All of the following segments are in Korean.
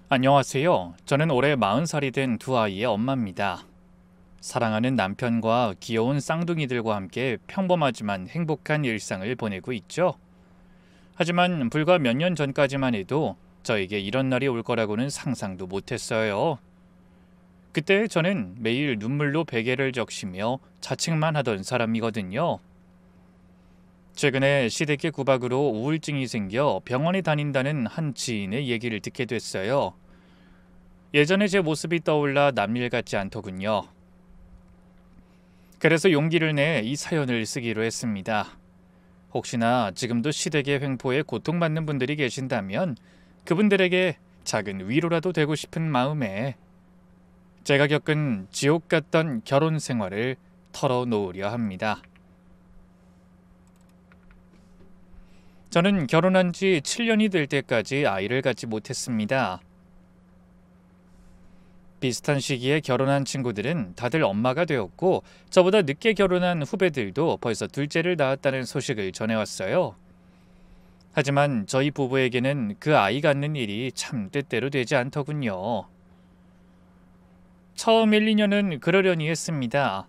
안녕하세요. 저는 올해 40살이 된 두 아이의 엄마입니다. 사랑하는 남편과 귀여운 쌍둥이들과 함께 평범하지만 행복한 일상을 보내고 있죠. 하지만 불과 몇 년 전까지만 해도 저에게 이런 날이 올 거라고는 상상도 못했어요. 그때 저는 매일 눈물로 베개를 적시며 자책만 하던 사람이거든요. 최근에 시댁의 구박으로 우울증이 생겨 병원에 다닌다는 한 지인의 얘기를 듣게 됐어요. 예전에 제 모습이 떠올라 남일 같지 않더군요. 그래서 용기를 내 이 사연을 쓰기로 했습니다. 혹시나 지금도 시댁의 횡포에 고통받는 분들이 계신다면 그분들에게 작은 위로라도 되고 싶은 마음에 제가 겪은 지옥 같던 결혼 생활을 털어놓으려 합니다. 저는 결혼한 지 7년이 될 때까지 아이를 갖지 못했습니다. 비슷한 시기에 결혼한 친구들은 다들 엄마가 되었고 저보다 늦게 결혼한 후배들도 벌써 둘째를 낳았다는 소식을 전해왔어요. 하지만 저희 부부에게는 그 아이 갖는 일이 참 뜻대로 되지 않더군요. 처음 1, 2년은 그러려니 했습니다.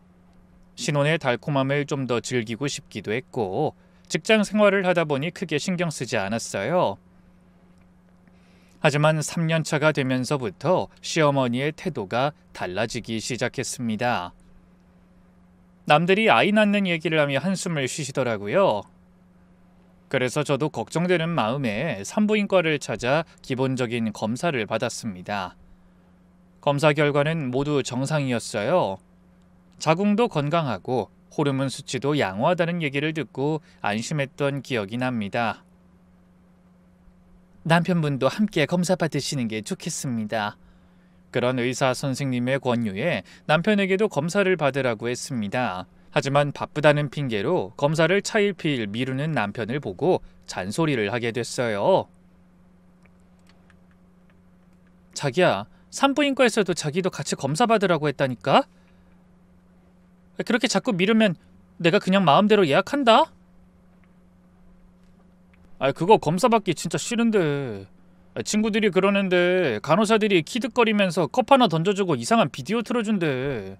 신혼의 달콤함을 좀 더 즐기고 싶기도 했고 직장 생활을 하다 보니 크게 신경 쓰지 않았어요. 하지만 3년 차가 되면서부터 시어머니의 태도가 달라지기 시작했습니다. 남들이 아이 낳는 얘기를 하며 한숨을 쉬시더라고요. 그래서 저도 걱정되는 마음에 산부인과를 찾아 기본적인 검사를 받았습니다. 검사 결과는 모두 정상이었어요. 자궁도 건강하고 호르몬 수치도 양호하다는 얘기를 듣고 안심했던 기억이 납니다. 남편분도 함께 검사 받으시는 게 좋겠습니다. 그런 의사 선생님의 권유에 남편에게도 검사를 받으라고 했습니다. 하지만 바쁘다는 핑계로 검사를 차일피일 미루는 남편을 보고 잔소리를 하게 됐어요. 자기야, 산부인과에서도 자기도 같이 검사 받으라고 했다니까? 그렇게 자꾸 미루면 내가 그냥 마음대로 예약한다? 그거 검사 받기 진짜 싫은데. 친구들이 그러는데 간호사들이 키득거리면서 컵 하나 던져주고 이상한 비디오 틀어준대.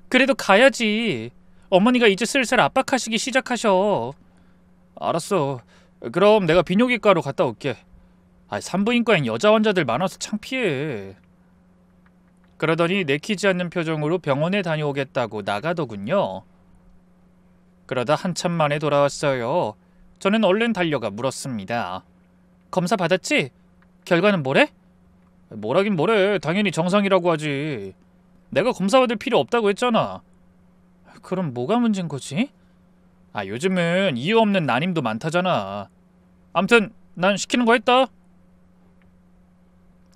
그래도 가야지. 어머니가 이제 슬슬 압박하시기 시작하셔. 알았어. 그럼 내가 비뇨기과로 갔다 올게. 산부인과엔 여자 환자들 많아서 창피해. 그러더니 내키지 않는 표정으로 병원에 다녀오겠다고 나가더군요. 그러다 한참 만에 돌아왔어요. 저는 얼른 달려가 물었습니다. 검사 받았지? 결과는 뭐래? 뭐라긴 뭐래. 당연히 정상이라고 하지. 내가 검사 받을 필요 없다고 했잖아. 그럼 뭐가 문제인 거지? 요즘은 이유 없는 난임도 많다잖아. 암튼 난 시키는 거 했다.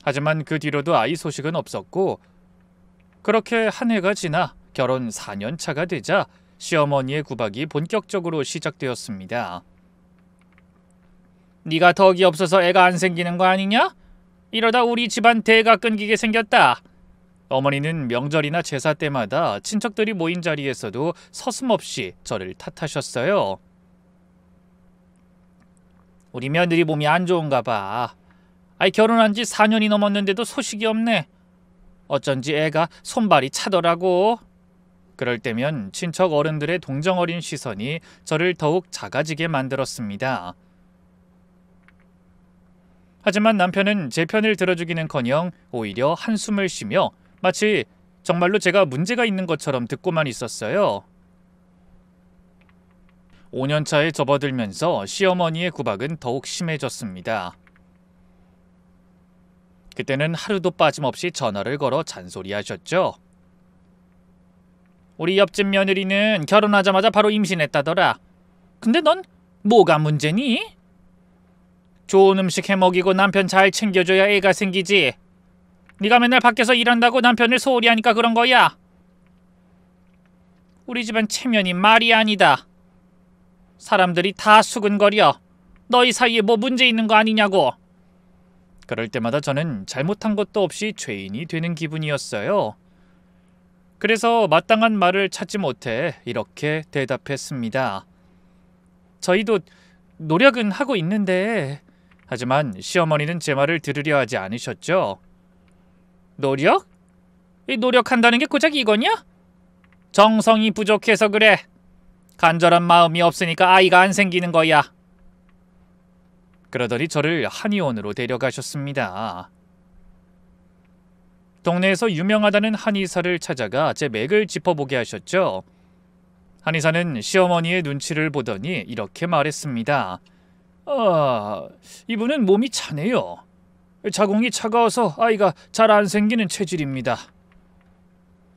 하지만 그 뒤로도 아이 소식은 없었고 그렇게 한 해가 지나 결혼 4년 차가 되자 시어머니의 구박이 본격적으로 시작되었습니다. 네가 덕이 없어서 애가 안 생기는 거 아니냐? 이러다 우리 집안 대가 끊기게 생겼다. 어머니는 명절이나 제사 때마다 친척들이 모인 자리에서도 서슴없이 저를 탓하셨어요. 우리 며느리 몸이 안 좋은가 봐. 결혼한 지 4년이 넘었는데도 소식이 없네. 어쩐지 애가 손발이 차더라고. 그럴 때면 친척 어른들의 동정 어린 시선이 저를 더욱 작아지게 만들었습니다. 하지만 남편은 제 편을 들어주기는커녕 오히려 한숨을 쉬며 마치 정말로 제가 문제가 있는 것처럼 듣고만 있었어요. 5년 차에 접어들면서 시어머니의 구박은 더욱 심해졌습니다. 그때는 하루도 빠짐없이 전화를 걸어 잔소리하셨죠. 우리 옆집 며느리는 결혼하자마자 바로 임신했다더라. 근데 넌 뭐가 문제니? 좋은 음식 해먹이고 남편 잘 챙겨줘야 애가 생기지. 네가 맨날 밖에서 일한다고 남편을 소홀히 하니까 그런 거야. 우리 집안 체면이 말이 아니다. 사람들이 다 수근거려. 너희 사이에 뭐 문제 있는 거 아니냐고. 그럴 때마다 저는 잘못한 것도 없이 죄인이 되는 기분이었어요. 그래서 마땅한 말을 찾지 못해 이렇게 대답했습니다. 저희도 노력은 하고 있는데 하지만 시어머니는 제 말을 들으려 하지 않으셨죠. 노력? 이 노력한다는 게 고작 이거냐? 정성이 부족해서 그래. 간절한 마음이 없으니까 아이가 안 생기는 거야. 그러더니 저를 한의원으로 데려가셨습니다. 동네에서 유명하다는 한의사를 찾아가 제 맥을 짚어보게 하셨죠. 한의사는 시어머니의 눈치를 보더니 이렇게 말했습니다. 이분은 몸이 차네요. 자궁이 차가워서 아이가 잘 안 생기는 체질입니다.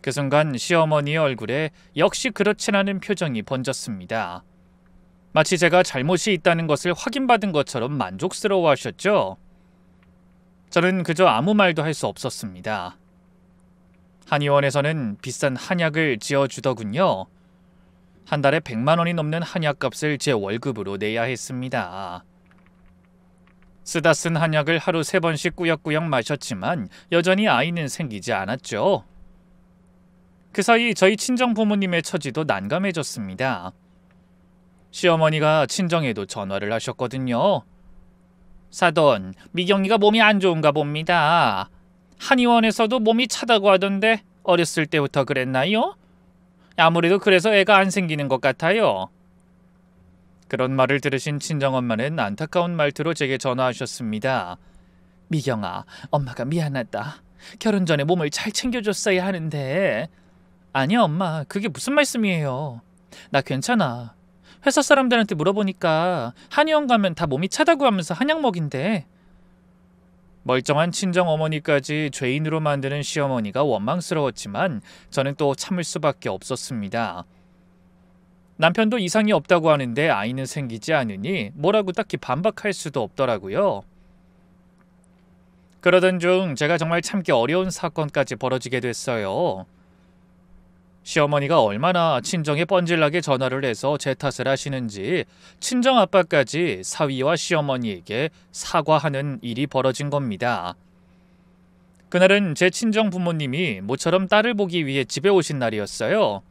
그 순간 시어머니의 얼굴에 역시 그렇진 않은 표정이 번졌습니다. 마치 제가 잘못이 있다는 것을 확인받은 것처럼 만족스러워하셨죠. 저는 그저 아무 말도 할 수 없었습니다. 한의원에서는 비싼 한약을 지어주더군요. 한 달에 100만 원이 넘는 한약값을 제 월급으로 내야 했습니다. 쓰다 쓴 한약을 하루 3번씩 꾸역꾸역 마셨지만 여전히 아이는 생기지 않았죠. 그 사이 저희 친정 부모님의 처지도 난감해졌습니다. 시어머니가 친정에도 전화를 하셨거든요. 사돈, 미경이가 몸이 안 좋은가 봅니다. 한의원에서도 몸이 차다고 하던데 어렸을 때부터 그랬나요? 아무래도 그래서 애가 안 생기는 것 같아요. 그런 말을 들으신 친정엄마는 안타까운 말투로 제게 전화하셨습니다. 미경아, 엄마가 미안하다. 결혼 전에 몸을 잘 챙겨줬어야 하는데. 아니야 엄마, 그게 무슨 말씀이에요. 나 괜찮아. 회사 사람들한테 물어보니까 한의원 가면 다 몸이 차다고 하면서 한약 먹인대. 멀쩡한 친정어머니까지 죄인으로 만드는 시어머니가 원망스러웠지만 저는 또 참을 수밖에 없었습니다. 남편도 이상이 없다고 하는데 아이는 생기지 않으니 뭐라고 딱히 반박할 수도 없더라고요. 그러던 중 제가 정말 참기 어려운 사건까지 벌어지게 됐어요. 시어머니가 얼마나 친정에 뻔질나게 전화를 해서 제 탓을 하시는지 친정아빠까지 사위와 시어머니에게 사과하는 일이 벌어진 겁니다. 그날은 제 친정 부모님이 모처럼 딸을 보기 위해 집에 오신 날이었어요.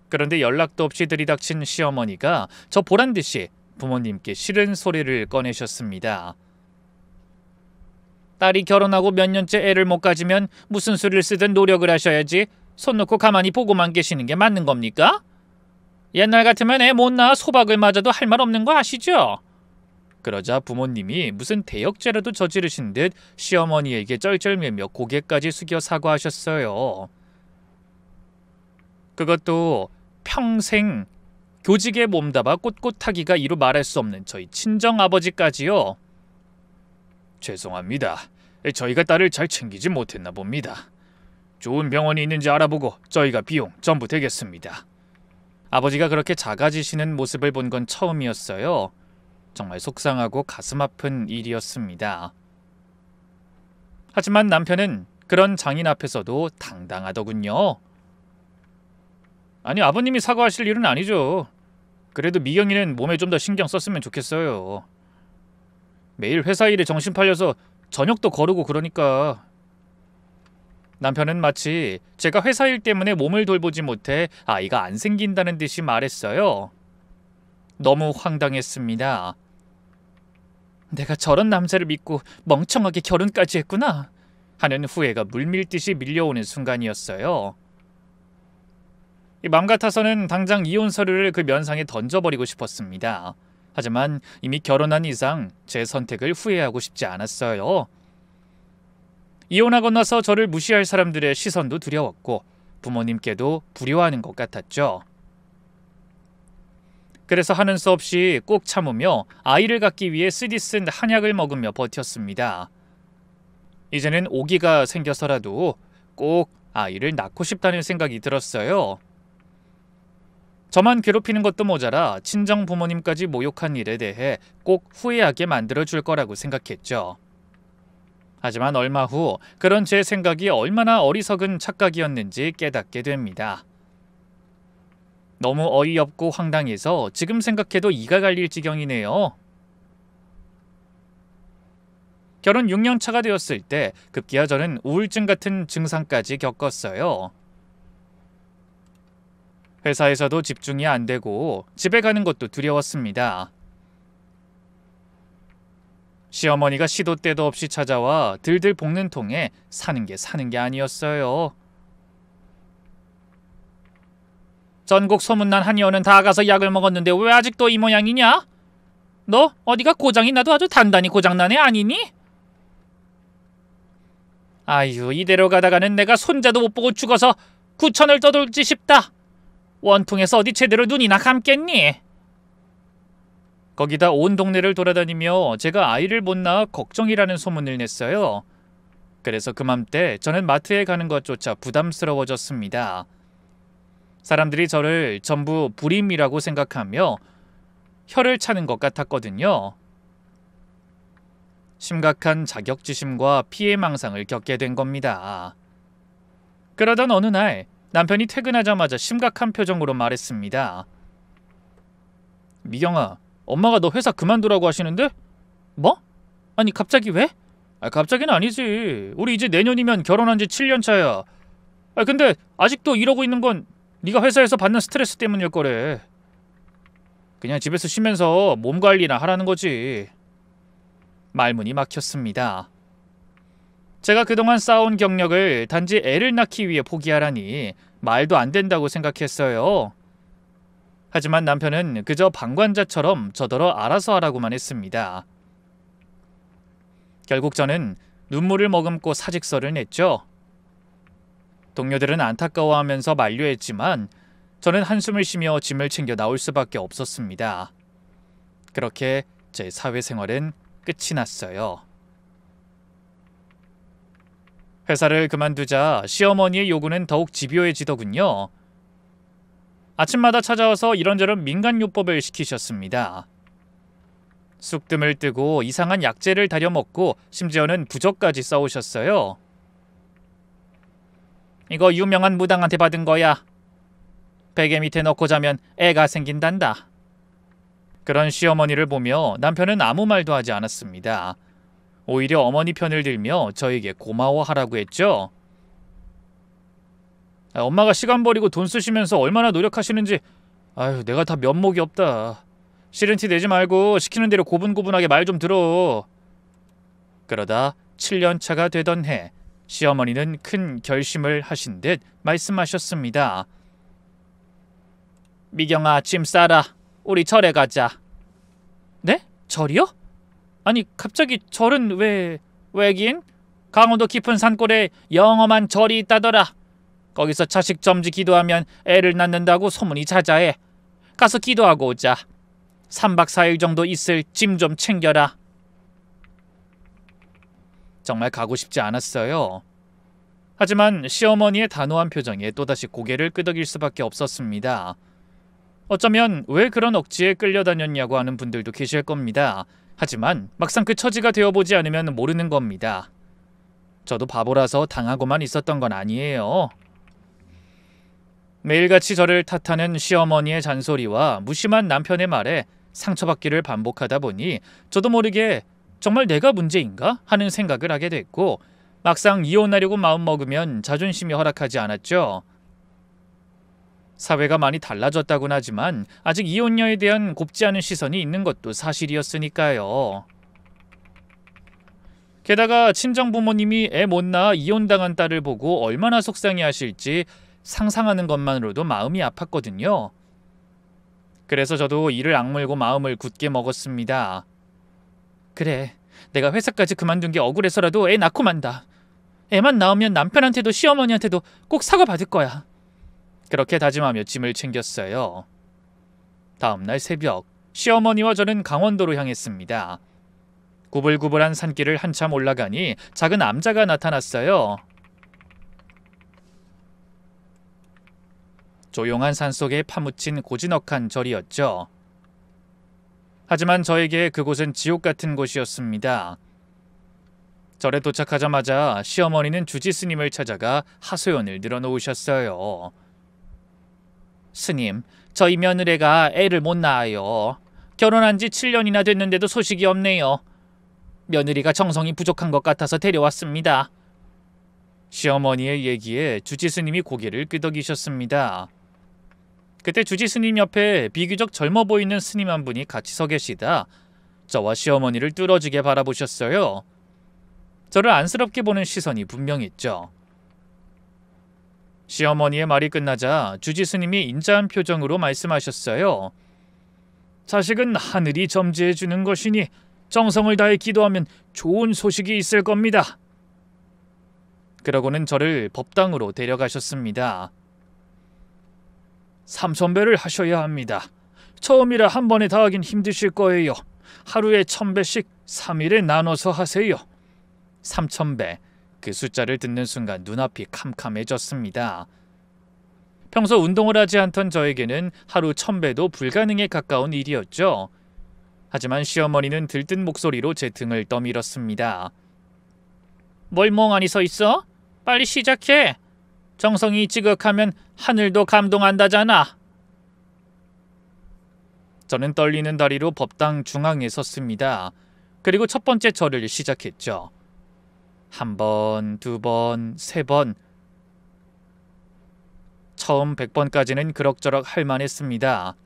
그런데 연락도 없이 들이닥친 시어머니가 저 보란듯이 부모님께 싫은 소리를 꺼내셨습니다. 딸이 결혼하고 몇 년째 애를 못 가지면 무슨 수를 쓰든 노력을 하셔야지 손 놓고 가만히 보고만 계시는 게 맞는 겁니까? 옛날 같으면 애 못 낳아 소박을 맞아도 할 말 없는 거 아시죠? 그러자 부모님이 무슨 대역죄라도 저지르신 듯 시어머니에게 쩔쩔매며 고개까지 숙여 사과하셨어요. 그것도 평생 교직에 몸담아 꼿꼿하기가 이루 말할 수 없는 저희 친정아버지까지요. 죄송합니다. 저희가 딸을 잘 챙기지 못했나 봅니다. 좋은 병원이 있는지 알아보고 저희가 비용 전부 대겠습니다. 아버지가 그렇게 작아지시는 모습을 본 건 처음이었어요. 정말 속상하고 가슴 아픈 일이었습니다. 하지만 남편은 그런 장인 앞에서도 당당하더군요. 아니 아버님이 사과하실 일은 아니죠. 그래도 미경이는 몸에 좀 더 신경 썼으면 좋겠어요. 매일 회사 일에 정신 팔려서 저녁도 거르고 그러니까. 남편은 마치 제가 회사 일 때문에 몸을 돌보지 못해 아이가 안 생긴다는 듯이 말했어요. 너무 황당했습니다. 내가 저런 남자를 믿고 멍청하게 결혼까지 했구나 하는 후회가 물밀듯이 밀려오는 순간이었어요. 맘 같아서는 당장 이혼 서류를 그 면상에 던져버리고 싶었습니다. 하지만 이미 결혼한 이상 제 선택을 후회하고 싶지 않았어요. 이혼하고 나서 저를 무시할 사람들의 시선도 두려웠고 부모님께도 불효하는 것 같았죠. 그래서 하는 수 없이 꼭 참으며 아이를 갖기 위해 쓰디쓴 한약을 먹으며 버텼습니다. 이제는 오기가 생겨서라도 꼭 아이를 낳고 싶다는 생각이 들었어요. 저만 괴롭히는 것도 모자라 친정 부모님까지 모욕한 일에 대해 꼭 후회하게 만들어줄 거라고 생각했죠. 하지만 얼마 후 그런 제 생각이 얼마나 어리석은 착각이었는지 깨닫게 됩니다. 너무 어이없고 황당해서 지금 생각해도 이가 갈릴 지경이네요. 결혼 6년 차가 되었을 때 급기야 저는 우울증 같은 증상까지 겪었어요. 회사에서도 집중이 안 되고 집에 가는 것도 두려웠습니다. 시어머니가 시도 때도 없이 찾아와 들들 볶는 통에 사는 게 아니었어요. 전국 소문난 한의원은 다 가서 약을 먹었는데 왜 아직도 이 모양이냐? 너 어디가 고장이 나도 아주 단단히 고장난 애 아니니? 아유, 이대로 가다가는 내가 손자도 못 보고 죽어서 구천을 떠돌지 싶다. 원통에서 어디 제대로 눈이나 감겠니? 거기다 온 동네를 돌아다니며 제가 아이를 못 낳아 걱정이라는 소문을 냈어요. 그래서 그맘때 저는 마트에 가는 것조차 부담스러워졌습니다. 사람들이 저를 전부 불임이라고 생각하며 혀를 차는 것 같았거든요. 심각한 자격지심과 피해망상을 겪게 된 겁니다. 그러던 어느 날 남편이 퇴근하자마자 심각한 표정으로 말했습니다. 미경아, 엄마가 너 회사 그만두라고 하시는데? 뭐? 아니 갑자기 왜? 갑자기는 아니지. 우리 이제 내년이면 결혼한 지 7년 차야. 근데 아직도 이러고 있는 건 네가 회사에서 받는 스트레스 때문일 거래. 그냥 집에서 쉬면서 몸 관리나 하라는 거지. 말문이 막혔습니다. 제가 그동안 쌓아온 경력을 단지 애를 낳기 위해 포기하라니 말도 안 된다고 생각했어요. 하지만 남편은 그저 방관자처럼 저더러 알아서 하라고만 했습니다. 결국 저는 눈물을 머금고 사직서를 냈죠. 동료들은 안타까워하면서 만류했지만 저는 한숨을 쉬며 짐을 챙겨 나올 수밖에 없었습니다. 그렇게 제 사회생활은 끝이 났어요. 회사를 그만두자 시어머니의 요구는 더욱 집요해지더군요. 아침마다 찾아와서 이런저런 민간요법을 시키셨습니다. 쑥뜸을 뜨고 이상한 약재를 다려 먹고 심지어는 부적까지 써오셨어요. 이거 유명한 무당한테 받은 거야. 베개 밑에 넣고 자면 애가 생긴단다. 그런 시어머니를 보며 남편은 아무 말도 하지 않았습니다. 오히려 어머니 편을 들며 저에게 고마워하라고 했죠. 엄마가 시간 버리고 돈 쓰시면서 얼마나 노력하시는지 내가 다 면목이 없다. 싫은 티 내지 말고 시키는 대로 고분고분하게 말 좀 들어. 그러다 7년 차가 되던 해 시어머니는 큰 결심을 하신 듯 말씀하셨습니다. 미경아, 짐 싸라. 우리 절에 가자. 네? 절이요? 아니 갑자기 절은 왜긴? 강원도 깊은 산골에 영험한 절이 있다더라. 거기서 자식 점지 기도하면 애를 낳는다고 소문이 자자해. 가서 기도하고 오자. 3박 4일 정도 있을 짐 좀 챙겨라. 정말 가고 싶지 않았어요. 하지만 시어머니의 단호한 표정에 또다시 고개를 끄덕일 수밖에 없었습니다. 어쩌면 왜 그런 억지에 끌려다녔냐고 하는 분들도 계실 겁니다. 하지만 막상 그 처지가 되어보지 않으면 모르는 겁니다. 저도 바보라서 당하고만 있었던 건 아니에요. 매일같이 저를 탓하는 시어머니의 잔소리와 무심한 남편의 말에 상처받기를 반복하다 보니 저도 모르게 정말 내가 문제인가 하는 생각을 하게 됐고 막상 이혼하려고 마음먹으면 자존심이 허락하지 않았죠. 사회가 많이 달라졌다고는 하지만 아직 이혼녀에 대한 곱지 않은 시선이 있는 것도 사실이었으니까요. 게다가 친정부모님이 애 못 낳아 이혼당한 딸을 보고 얼마나 속상해하실지 상상하는 것만으로도 마음이 아팠거든요. 그래서 저도 이를 악물고 마음을 굳게 먹었습니다. 그래, 내가 회사까지 그만둔 게 억울해서라도 애 낳고 만다. 애만 낳으면 남편한테도 시어머니한테도 꼭 사과받을 거야. 그렇게 다짐하며 짐을 챙겼어요. 다음날 새벽, 시어머니와 저는 강원도로 향했습니다. 구불구불한 산길을 한참 올라가니 작은 암자가 나타났어요. 조용한 산속에 파묻힌 고즈넉한 절이었죠. 하지만 저에게 그곳은 지옥 같은 곳이었습니다. 절에 도착하자마자 시어머니는 주지 스님을 찾아가 하소연을 늘어놓으셨어요. 스님, 저희 며느리가 애를 못 낳아요. 결혼한 지 7년이나 됐는데도 소식이 없네요. 며느리가 정성이 부족한 것 같아서 데려왔습니다. 시어머니의 얘기에 주지 스님이 고개를 끄덕이셨습니다. 그때 주지 스님 옆에 비교적 젊어 보이는 스님 한 분이 같이 서 계시다 저와 시어머니를 뚫어지게 바라보셨어요. 저를 안쓰럽게 보는 시선이 분명했죠. 시어머니의 말이 끝나자 주지 스님이 인자한 표정으로 말씀하셨어요. 자식은 하늘이 점지해 주는 것이니 정성을 다해 기도하면 좋은 소식이 있을 겁니다. 그러고는 저를 법당으로 데려가셨습니다. 삼천배를 하셔야 합니다. 처음이라 한 번에 다 하긴 힘드실 거예요. 하루에 1000배씩 3일에 나눠서 하세요. 3000배. 그 숫자를 듣는 순간 눈앞이 캄캄해졌습니다. 평소 운동을 하지 않던 저에게는 하루 1000배도 불가능에 가까운 일이었죠. 하지만 시어머니는 들뜬 목소리로 제 등을 떠밀었습니다. 뭘 멍하니 서 있어? 빨리 시작해. 정성이 지극하면 하늘도 감동한다잖아. 저는 떨리는 다리로 법당 중앙에 섰습니다. 그리고 첫 번째 절을 시작했죠. 1번, 2번, 3번. 처음 100번까지는 그럭저럭 할만했습니다.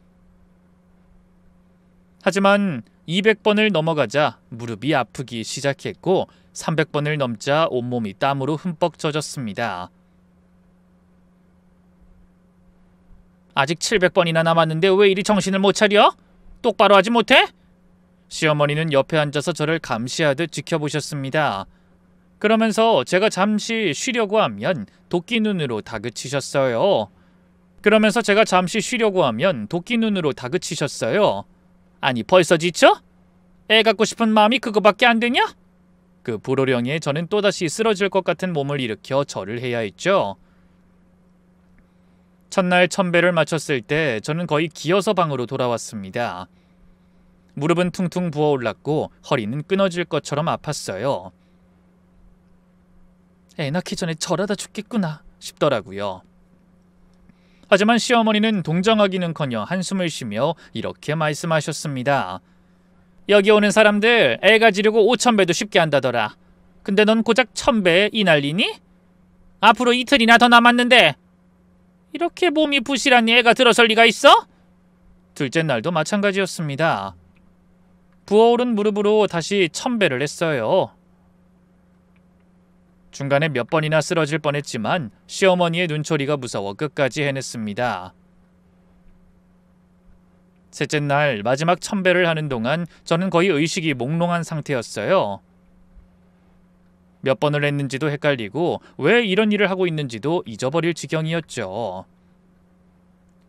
하지만 200번을 넘어가자 무릎이 아프기 시작했고 300번을 넘자 온몸이 땀으로 흠뻑 젖었습니다. 아직 700번이나 남았는데 왜 이리 정신을 못 차려? 똑바로 하지 못해? 시어머니는 옆에 앉아서 저를 감시하듯 지켜보셨습니다. 그러면서 제가 잠시 쉬려고 하면 도끼 눈으로 다그치셨어요. 아니 벌써 지쳐? 애 갖고 싶은 마음이 그거밖에 안 되냐? 그 불호령에 저는 또다시 쓰러질 것 같은 몸을 일으켜 절을 해야 했죠. 첫날 1000배를 마쳤을 때 저는 거의 기어서 방으로 돌아왔습니다. 무릎은 퉁퉁 부어올랐고 허리는 끊어질 것처럼 아팠어요. 애 낳기 전에 절하다 죽겠구나 싶더라고요. 하지만 시어머니는 동정하기는커녕 한숨을 쉬며 이렇게 말씀하셨습니다. 여기 오는 사람들 애 가지려고 5000배도 쉽게 한다더라. 근데 넌 고작 1000배에 이 난리니? 앞으로 이틀이나 더 남았는데 이렇게 몸이 부실한 애가 들어설 리가 있어? 둘째 날도 마찬가지였습니다. 부어오른 무릎으로 다시 1000배를 했어요. 중간에 몇 번이나 쓰러질 뻔했지만 시어머니의 눈초리가 무서워 끝까지 해냈습니다. 셋째 날 마지막 1000배를 하는 동안 저는 거의 의식이 몽롱한 상태였어요. 몇 번을 했는지도 헷갈리고 왜 이런 일을 하고 있는지도 잊어버릴 지경이었죠.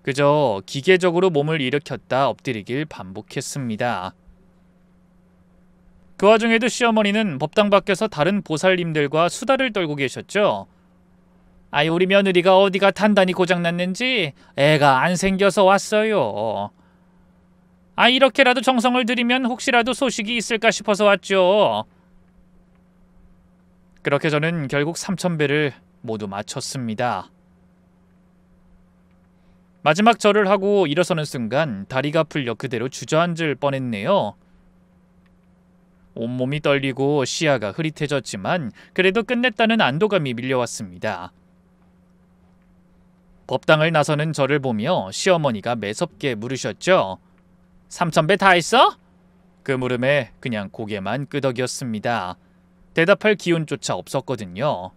그저 기계적으로 몸을 일으켰다 엎드리길 반복했습니다. 그 와중에도 시어머니는 법당 밖에서 다른 보살님들과 수다를 떨고 계셨죠. 아이 우리 며느리가 어디가 단단히 고장났는지 애가 안 생겨서 왔어요. 아 이렇게라도 정성을 들이면 혹시라도 소식이 있을까 싶어서 왔죠. 그렇게 저는 결국 3000배를 모두 마쳤습니다. 마지막 절을 하고 일어서는 순간 다리가 풀려 그대로 주저앉을 뻔했네요. 온몸이 떨리고 시야가 흐릿해졌지만 그래도 끝냈다는 안도감이 밀려왔습니다. 법당을 나서는 저를 보며 시어머니가 매섭게 물으셨죠. 3000배 다 했어? 그 물음에 그냥 고개만 끄덕였습니다. 대답할 기운조차 없었거든요.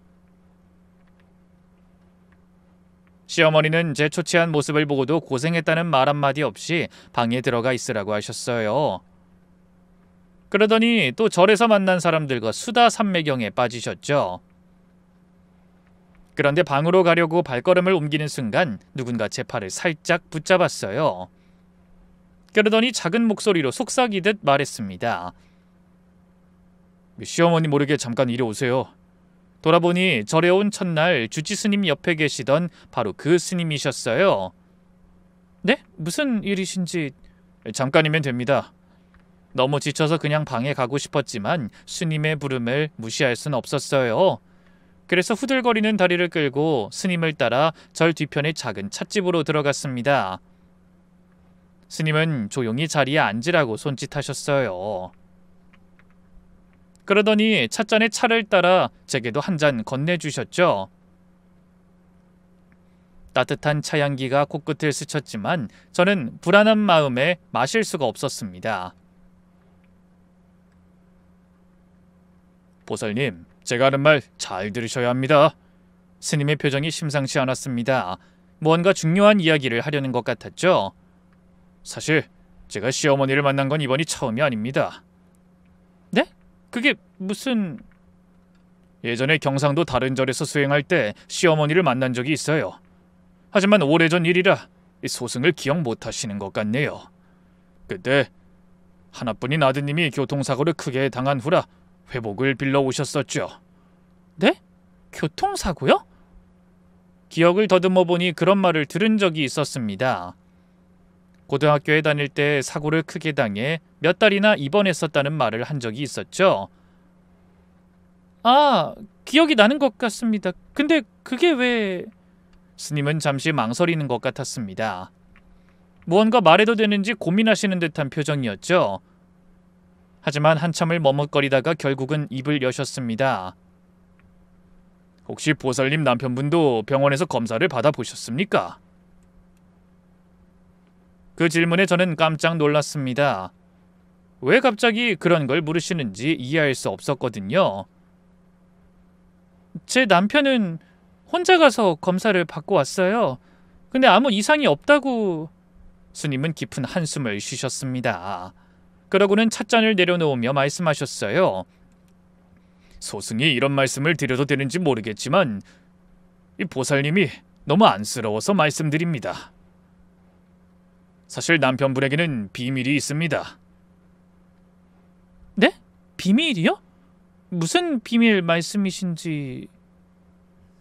시어머니는 제 초췌한 모습을 보고도 고생했다는 말 한마디 없이 방에 들어가 있으라고 하셨어요. 그러더니 또 절에서 만난 사람들과 수다 삼매경에 빠지셨죠. 그런데 방으로 가려고 발걸음을 옮기는 순간 누군가 제 팔을 살짝 붙잡았어요. 그러더니 작은 목소리로 속삭이듯 말했습니다. 시어머니 모르게 잠깐 이리 오세요. 돌아보니 절에 온 첫날 주지 스님 옆에 계시던 바로 그 스님이셨어요. 네? 무슨 일이신지... 잠깐이면 됩니다. 너무 지쳐서 그냥 방에 가고 싶었지만 스님의 부름을 무시할 순 없었어요. 그래서 후들거리는 다리를 끌고 스님을 따라 절 뒤편의 작은 찻집으로 들어갔습니다. 스님은 조용히 자리에 앉으라고 손짓하셨어요. 그러더니 찻잔에 차를 따라 제게도 한 잔 건네주셨죠. 따뜻한 차향기가 코끝을 스쳤지만 저는 불안한 마음에 마실 수가 없었습니다. 보살님, 제가 하는 말 잘 들으셔야 합니다. 스님의 표정이 심상치 않았습니다. 무언가 중요한 이야기를 하려는 것 같았죠. 사실 제가 시어머니를 만난 건 이번이 처음이 아닙니다. 네? 그게 무슨... 예전에 경상도 다른 절에서 수행할 때 시어머니를 만난 적이 있어요. 하지만 오래전 일이라 소승을 기억 못하시는 것 같네요. 그때 하나뿐인 아드님이 교통사고를 크게 당한 후라 회복을 빌러 오셨었죠. 네? 교통사고요? 기억을 더듬어 보니 그런 말을 들은 적이 있었습니다. 고등학교에 다닐 때 사고를 크게 당해 몇 달이나 입원했었다는 말을 한 적이 있었죠. 아, 기억이 나는 것 같습니다. 근데 그게 왜... 스님은 잠시 망설이는 것 같았습니다. 무언가 말해도 되는지 고민하시는 듯한 표정이었죠. 하지만 한참을 머뭇거리다가 결국은 입을 여셨습니다. 혹시 보살님 남편분도 병원에서 검사를 받아보셨습니까? 그 질문에 저는 깜짝 놀랐습니다. 왜 갑자기 그런 걸 물으시는지 이해할 수 없었거든요. 제 남편은 혼자 가서 검사를 받고 왔어요. 근데 아무 이상이 없다고... 스님은 깊은 한숨을 쉬셨습니다. 그러고는 찻잔을 내려놓으며 말씀하셨어요. 소승이 이런 말씀을 드려도 되는지 모르겠지만 이 보살님이 너무 안쓰러워서 말씀드립니다. 사실 남편분에게는 비밀이 있습니다. 네? 비밀이요? 무슨 비밀 말씀이신지...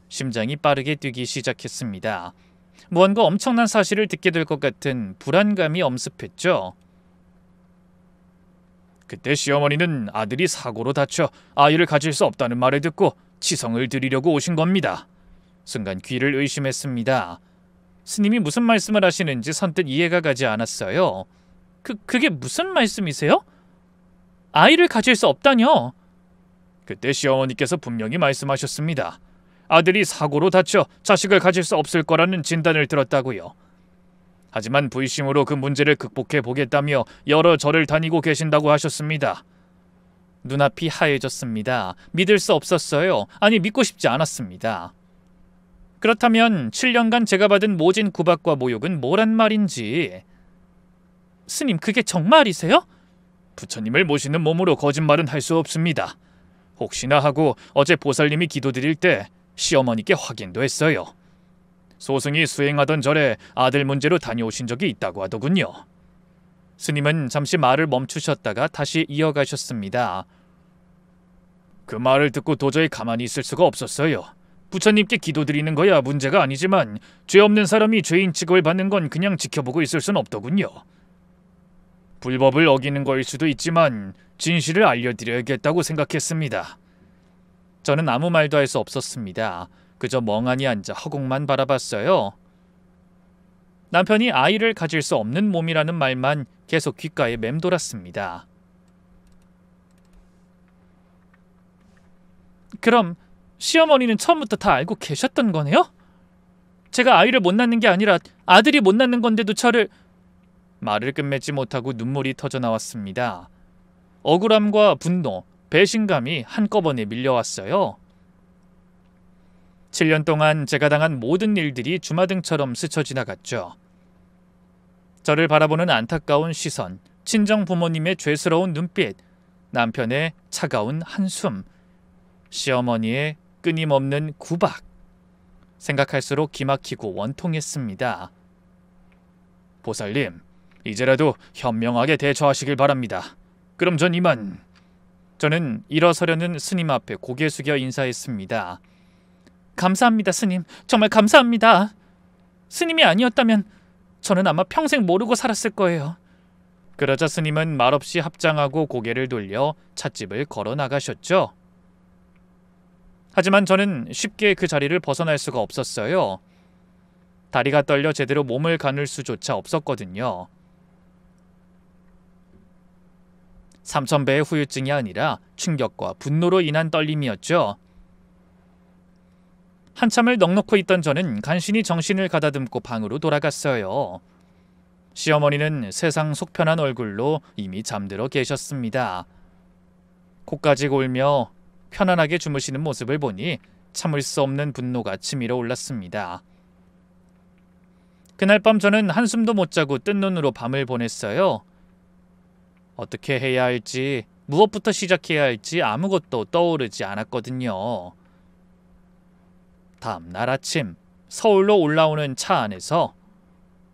심장이 빠르게 뛰기 시작했습니다. 무언가 엄청난 사실을 듣게 될 것 같은 불안감이 엄습했죠. 그때 시어머니는 아들이 사고로 다쳐 아이를 가질 수 없다는 말을 듣고 치성을 드리려고 오신 겁니다. 순간 귀를 의심했습니다. 스님이 무슨 말씀을 하시는지 선뜻 이해가 가지 않았어요. 그게 무슨 말씀이세요? 아이를 가질 수 없다뇨? 그때 시어머니께서 분명히 말씀하셨습니다. 아들이 사고로 다쳐 자식을 가질 수 없을 거라는 진단을 들었다고요. 하지만 불심으로 그 문제를 극복해 보겠다며 여러 절을 다니고 계신다고 하셨습니다. 눈앞이 하얘졌습니다. 믿을 수 없었어요. 아니, 믿고 싶지 않았습니다. 그렇다면 7년간 제가 받은 모진 구박과 모욕은 뭐란 말인지... 스님, 그게 정말이세요? 부처님을 모시는 몸으로 거짓말은 할 수 없습니다. 혹시나 하고 어제 보살님이 기도드릴 때 시어머니께 확인도 했어요. 소승이 수행하던 절에 아들 문제로 다녀오신 적이 있다고 하더군요. 스님은 잠시 말을 멈추셨다가 다시 이어가셨습니다. 그 말을 듣고 도저히 가만히 있을 수가 없었어요. 부처님께 기도드리는 거야 문제가 아니지만 죄 없는 사람이 죄인 취급을 받는 건 그냥 지켜보고 있을 순 없더군요. 불법을 어기는 거일 수도 있지만 진실을 알려드려야겠다고 생각했습니다. 저는 아무 말도 할 수 없었습니다. 그저 멍하니 앉아 허공만 바라봤어요. 남편이 아이를 가질 수 없는 몸이라는 말만 계속 귓가에 맴돌았습니다. 그럼 시어머니는 처음부터 다 알고 계셨던 거네요? 제가 아이를 못 낳는 게 아니라 아들이 못 낳는 건데도 저를... 말을 끝맺지 못하고 눈물이 터져 나왔습니다. 억울함과 분노, 배신감이 한꺼번에 밀려왔어요. 7년 동안 제가 당한 모든 일들이 주마등처럼 스쳐 지나갔죠. 저를 바라보는 안타까운 시선, 친정 부모님의 죄스러운 눈빛, 남편의 차가운 한숨, 시어머니의 끊임없는 구박. 생각할수록 기막히고 원통했습니다. 보살님, 이제라도 현명하게 대처하시길 바랍니다. 그럼 전 이만... 저는 일어서려는 스님 앞에 고개 숙여 인사했습니다. 감사합니다, 스님. 정말 감사합니다. 스님이 아니었다면 저는 아마 평생 모르고 살았을 거예요. 그러자 스님은 말없이 합장하고 고개를 돌려 찻집을 걸어 나가셨죠. 하지만 저는 쉽게 그 자리를 벗어날 수가 없었어요. 다리가 떨려 제대로 몸을 가눌 수조차 없었거든요. 3000배의 후유증이 아니라 충격과 분노로 인한 떨림이었죠. 한참을 넋놓고 있던 저는 간신히 정신을 가다듬고 방으로 돌아갔어요. 시어머니는 세상 속편한 얼굴로 이미 잠들어 계셨습니다. 코까지 골며 편안하게 주무시는 모습을 보니 참을 수 없는 분노가 치밀어 올랐습니다. 그날 밤 저는 한숨도 못 자고 뜬 눈으로 밤을 보냈어요. 어떻게 해야 할지, 무엇부터 시작해야 할지 아무것도 떠오르지 않았거든요. 다음 날 아침 서울로 올라오는 차 안에서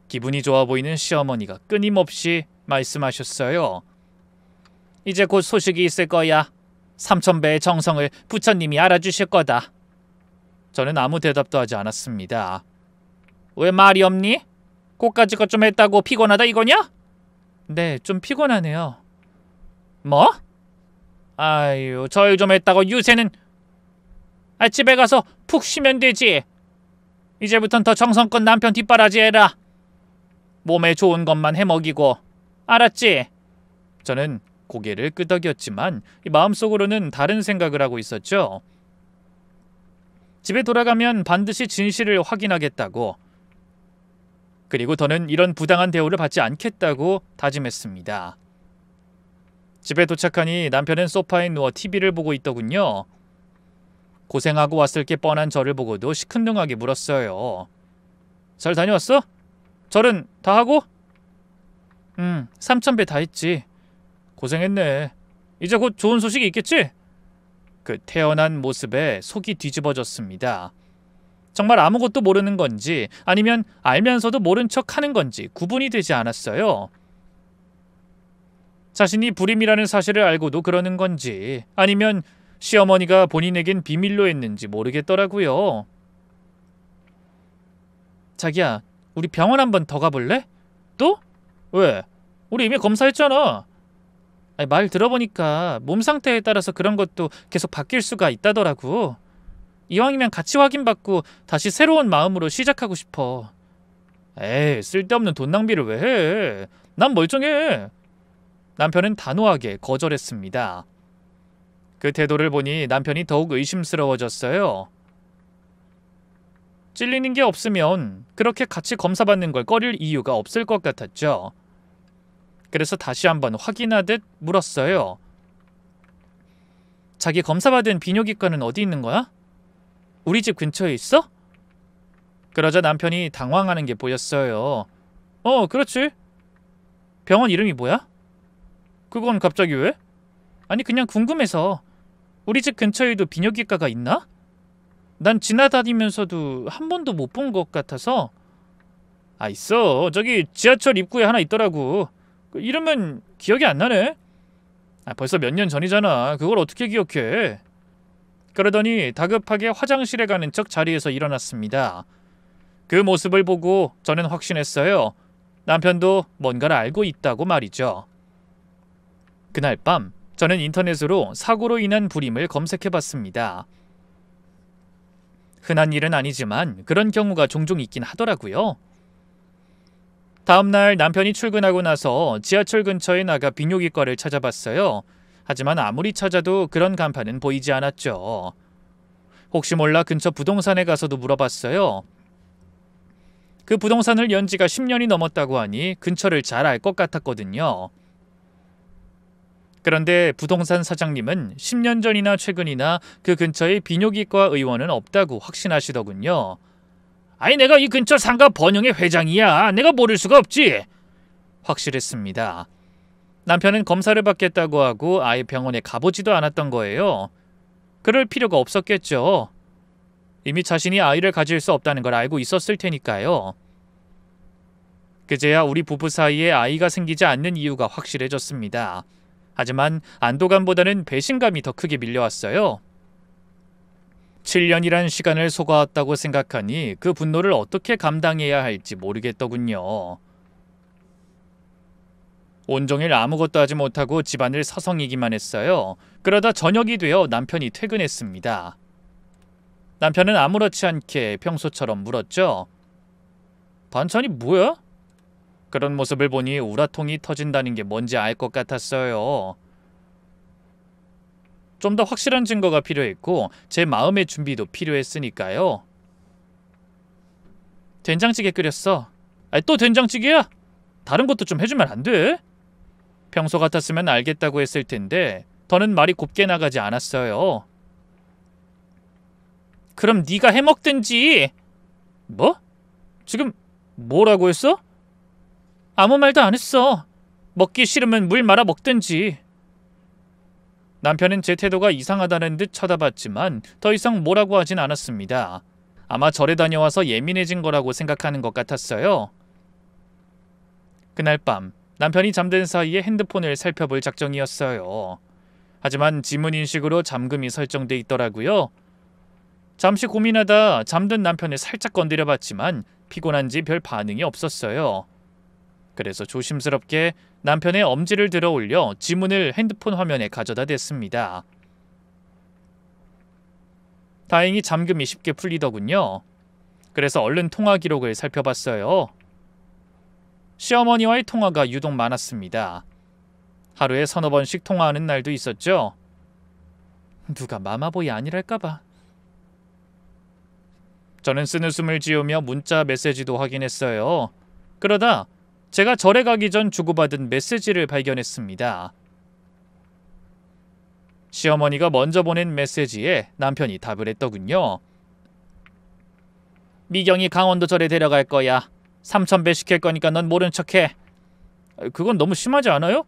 기분이 좋아 보이는 시어머니가 끊임없이 말씀하셨어요. 이제 곧 소식이 있을 거야. 삼천배의 정성을 부처님이 알아주실 거다. 저는 아무 대답도 하지 않았습니다. 왜 말이 없니? 고까지 것 좀 했다고 피곤하다 이거냐? 네, 좀 피곤하네요. 뭐? 아유, 저 일 좀 했다고 유세는... 집에 가서 푹 쉬면 되지. 이제부턴 더 정성껏 남편 뒷바라지 해라. 몸에 좋은 것만 해먹이고. 알았지? 저는 고개를 끄덕였지만 마음속으로는 다른 생각을 하고 있었죠. 집에 돌아가면 반드시 진실을 확인하겠다고. 그리고 더는 이런 부당한 대우를 받지 않겠다고 다짐했습니다. 집에 도착하니 남편은 소파에 누워 TV를 보고 있더군요. 고생하고 왔을 게 뻔한 저를 보고도 시큰둥하게 물었어요. 잘 다녀왔어? 절은 다 하고? 삼천배 다 했지. 고생했네. 이제 곧 좋은 소식이 있겠지? 그 태어난 모습에 속이 뒤집어졌습니다. 정말 아무것도 모르는 건지 아니면 알면서도 모른 척 하는 건지 구분이 되지 않았어요. 자신이 불임이라는 사실을 알고도 그러는 건지 아니면 시어머니가 본인에겐 비밀로 했는지 모르겠더라고요. 자기야, 우리 병원 한번 더 가볼래? 또? 왜? 우리 이미 검사했잖아. 말 들어보니까 몸 상태에 따라서 그런 것도 계속 바뀔 수가 있다더라고. 이왕이면 같이 확인받고 다시 새로운 마음으로 시작하고 싶어. 에이, 쓸데없는 돈 낭비를 왜 해? 난 멀쩡해. 남편은 단호하게 거절했습니다. 그 태도를 보니 남편이 더욱 의심스러워졌어요. 찔리는 게 없으면 그렇게 같이 검사받는 걸 꺼릴 이유가 없을 것 같았죠. 그래서 다시 한번 확인하듯 물었어요. 자기 검사받은 비뇨기과는 어디 있는 거야? 우리 집 근처에 있어? 그러자 남편이 당황하는 게 보였어요. 그렇지. 병원 이름이 뭐야? 그건 갑자기 왜? 아니, 그냥 궁금해서. 우리 집 근처에도 비뇨기과가 있나? 난 지나다니면서도 한 번도 못 본 것 같아서. 있어. 저기 지하철 입구에 하나 있더라고. 그 이름은 기억이 안 나네. 벌써 몇 년 전이잖아. 그걸 어떻게 기억해? 그러더니 다급하게 화장실에 가는 척 자리에서 일어났습니다. 그 모습을 보고 저는 확신했어요. 남편도 뭔가를 알고 있다고 말이죠. 그날 밤 저는 인터넷으로 사고로 인한 불임을 검색해봤습니다. 흔한 일은 아니지만 그런 경우가 종종 있긴 하더라고요. 다음날 남편이 출근하고 나서 지하철 근처에 나가 비뇨기과를 찾아봤어요. 하지만 아무리 찾아도 그런 간판은 보이지 않았죠. 혹시 몰라 근처 부동산에 가서도 물어봤어요. 그 부동산을 연 지가 10년이 넘었다고 하니 근처를 잘 알 것 같았거든요. 그런데 부동산 사장님은 10년 전이나 최근이나 그 근처에 비뇨기과 의원은 없다고 확신하시더군요. 내가 이 근처 상가 번영의 회장이야. 내가 모를 수가 없지. 확실했습니다. 남편은 검사를 받겠다고 하고 아예 병원에 가보지도 않았던 거예요. 그럴 필요가 없었겠죠. 이미 자신이 아이를 가질 수 없다는 걸 알고 있었을 테니까요. 그제야 우리 부부 사이에 아이가 생기지 않는 이유가 확실해졌습니다. 하지만 안도감보다는 배신감이 더 크게 밀려왔어요. 7년이란 시간을 속아왔다고 생각하니 그 분노를 어떻게 감당해야 할지 모르겠더군요. 온종일 아무것도 하지 못하고 집안을 서성이기만 했어요. 그러다 저녁이 되어 남편이 퇴근했습니다. 남편은 아무렇지 않게 평소처럼 물었죠. 반찬이 뭐야? 그런 모습을 보니 우라통이 터진다는 게 뭔지 알 것 같았어요. 좀 더 확실한 증거가 필요했고 제 마음의 준비도 필요했으니까요. 된장찌개 끓였어. 또 된장찌개야? 다른 것도 좀 해주면 안 돼? 평소 같았으면 알겠다고 했을 텐데 더는 말이 곱게 나가지 않았어요. 그럼 네가 해먹든지. 뭐? 지금 뭐라고 했어? 아무 말도 안 했어. 먹기 싫으면 물 말아 먹든지. 남편은 제 태도가 이상하다는 듯 쳐다봤지만 더 이상 뭐라고 하진 않았습니다. 아마 절에 다녀와서 예민해진 거라고 생각하는 것 같았어요. 그날 밤 남편이 잠든 사이에 핸드폰을 살펴볼 작정이었어요. 하지만 지문 인식으로 잠금이 설정돼 있더라고요. 잠시 고민하다 잠든 남편을 살짝 건드려봤지만 피곤한지 별 반응이 없었어요. 그래서 조심스럽게 남편의 엄지를 들어 올려 지문을 핸드폰 화면에 가져다 댔습니다. 다행히 잠금이 쉽게 풀리더군요. 그래서 얼른 통화 기록을 살펴봤어요. 시어머니와의 통화가 유독 많았습니다. 하루에 서너 번씩 통화하는 날도 있었죠. 누가 마마보이 아니랄까봐. 저는 쓰는 숨을 지으며 문자 메시지도 확인했어요. 그러다 제가 절에 가기 전 주고받은 메시지를 발견했습니다. 시어머니가 먼저 보낸 메시지에 남편이 답을 했더군요. 미경이 강원도 절에 데려갈 거야. 3,000배 시킬 거니까 넌 모른 척해. 그건 너무 심하지 않아요?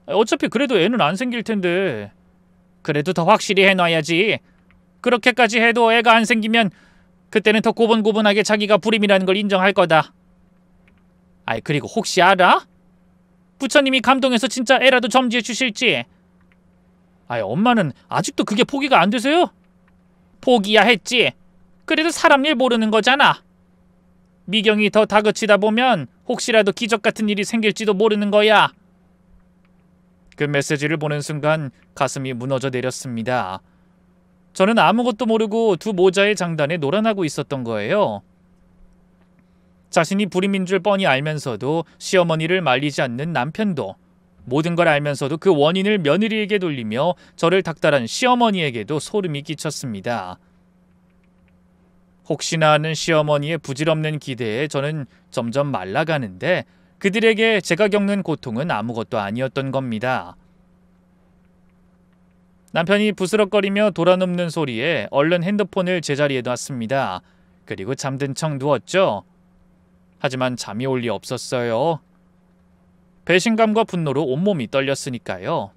어차피 그래도 애는 안 생길 텐데. 그래도 더 확실히 해놔야지. 그렇게까지 해도 애가 안 생기면 그때는 더 고분고분하게 자기가 불임이라는 걸 인정할 거다. 아이, 그리고 혹시 알아? 부처님이 감동해서 진짜 애라도 점지해 주실지. 아이, 엄마는 아직도 그게 포기가 안 되세요? 포기야 했지. 그래도 사람 일 모르는 거잖아. 미경이 더 다그치다 보면 혹시라도 기적 같은 일이 생길지도 모르는 거야. 그 메시지를 보는 순간 가슴이 무너져 내렸습니다. 저는 아무것도 모르고 두 모자의 장단에 놀아나고 있었던 거예요. 자신이 불임인 줄 뻔히 알면서도 시어머니를 말리지 않는 남편도, 모든 걸 알면서도 그 원인을 며느리에게 돌리며 저를 닥달한 시어머니에게도 소름이 끼쳤습니다. 혹시나 하는 시어머니의 부질없는 기대에 저는 점점 말라가는데 그들에게 제가 겪는 고통은 아무것도 아니었던 겁니다. 남편이 부스럭거리며 돌아눕는 소리에 얼른 핸드폰을 제자리에 놨습니다. 그리고 잠든 척 누웠죠. 하지만 잠이 올 리 없었어요. 배신감과 분노로 온몸이 떨렸으니까요.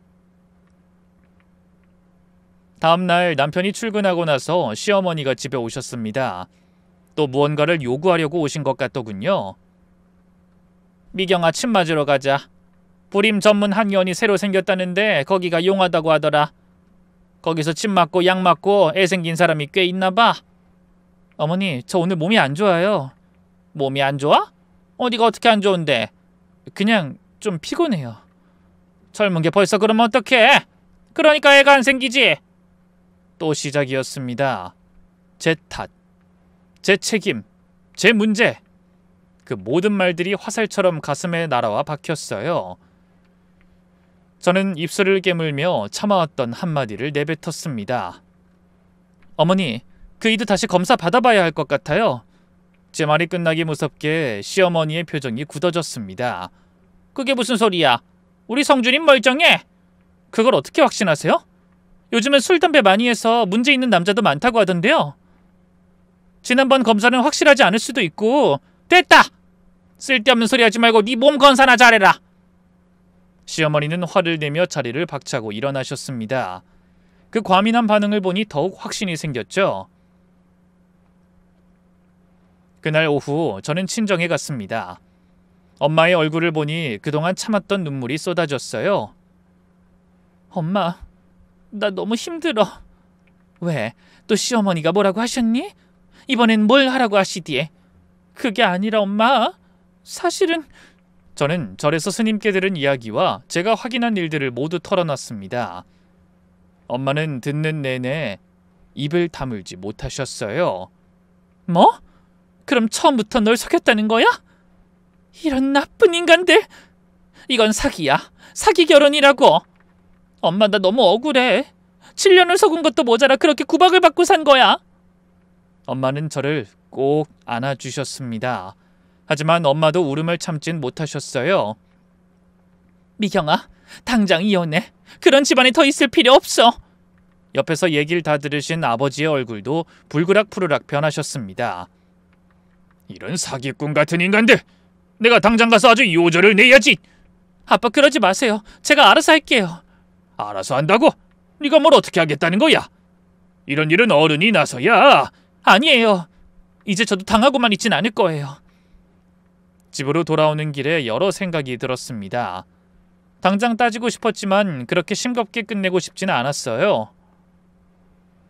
다음날 남편이 출근하고 나서 시어머니가 집에 오셨습니다. 또 무언가를 요구하려고 오신 것 같더군요. 미경아, 침 맞으러 가자. 불임 전문 한의원이 새로 생겼다는데 거기가 용하다고 하더라. 거기서 침 맞고 약 맞고 애 생긴 사람이 꽤 있나 봐. 어머니, 저 오늘 몸이 안 좋아요. 몸이 안 좋아? 어디가 어떻게 안 좋은데? 그냥 좀 피곤해요. 젊은 게 벌써 그러면 어떡해? 그러니까 애가 안 생기지. 또 시작이었습니다. 제 탓, 제 책임, 제 문제. 그 모든 말들이 화살처럼 가슴에 날아와 박혔어요. 저는 입술을 깨물며 참아왔던 한마디를 내뱉었습니다. 어머니, 그 이도 다시 검사 받아봐야 할 것 같아요. 제 말이 끝나기 무섭게 시어머니의 표정이 굳어졌습니다. 그게 무슨 소리야? 우리 성준이 멀쩡해. 그걸 어떻게 확신하세요? 요즘은 술, 담배 많이 해서 문제 있는 남자도 많다고 하던데요. 지난번 검사는 확실하지 않을 수도 있고. 됐다! 쓸데없는 소리 하지 말고 네 몸 검사나 잘해라. 시어머니는 화를 내며 자리를 박차고 일어나셨습니다. 그 과민한 반응을 보니 더욱 확신이 생겼죠. 그날 오후 저는 친정에 갔습니다. 엄마의 얼굴을 보니 그동안 참았던 눈물이 쏟아졌어요. 엄마, 나 너무 힘들어. 왜? 또 시어머니가 뭐라고 하셨니? 이번엔 뭘 하라고 하시디에? 그게 아니라 엄마, 사실은... 저는 절에서 스님께 들은 이야기와 제가 확인한 일들을 모두 털어놨습니다. 엄마는 듣는 내내 입을 다물지 못하셨어요. 뭐? 그럼 처음부터 널 속였다는 거야? 이런 나쁜 인간들! 이건 사기야. 사기 결혼이라고. 엄마, 나 너무 억울해. 7년을 속은 것도 모자라 그렇게 구박을 받고 산 거야. 엄마는 저를 꼭 안아주셨습니다. 하지만 엄마도 울음을 참진 못하셨어요. 미경아, 당장 이혼해. 그런 집안에 더 있을 필요 없어. 옆에서 얘기를 다 들으신 아버지의 얼굴도 불그락푸르락 변하셨습니다. 이런 사기꾼 같은 인간들! 내가 당장 가서 아주 요절을 내야지! 아빠 그러지 마세요. 제가 알아서 할게요. 알아서 한다고? 네가 뭘 어떻게 하겠다는 거야? 이런 일은 어른이 나서야. 아니에요. 이제 저도 당하고만 있진 않을 거예요. 집으로 돌아오는 길에 여러 생각이 들었습니다. 당장 따지고 싶었지만 그렇게 싱겁게 끝내고 싶지는 않았어요.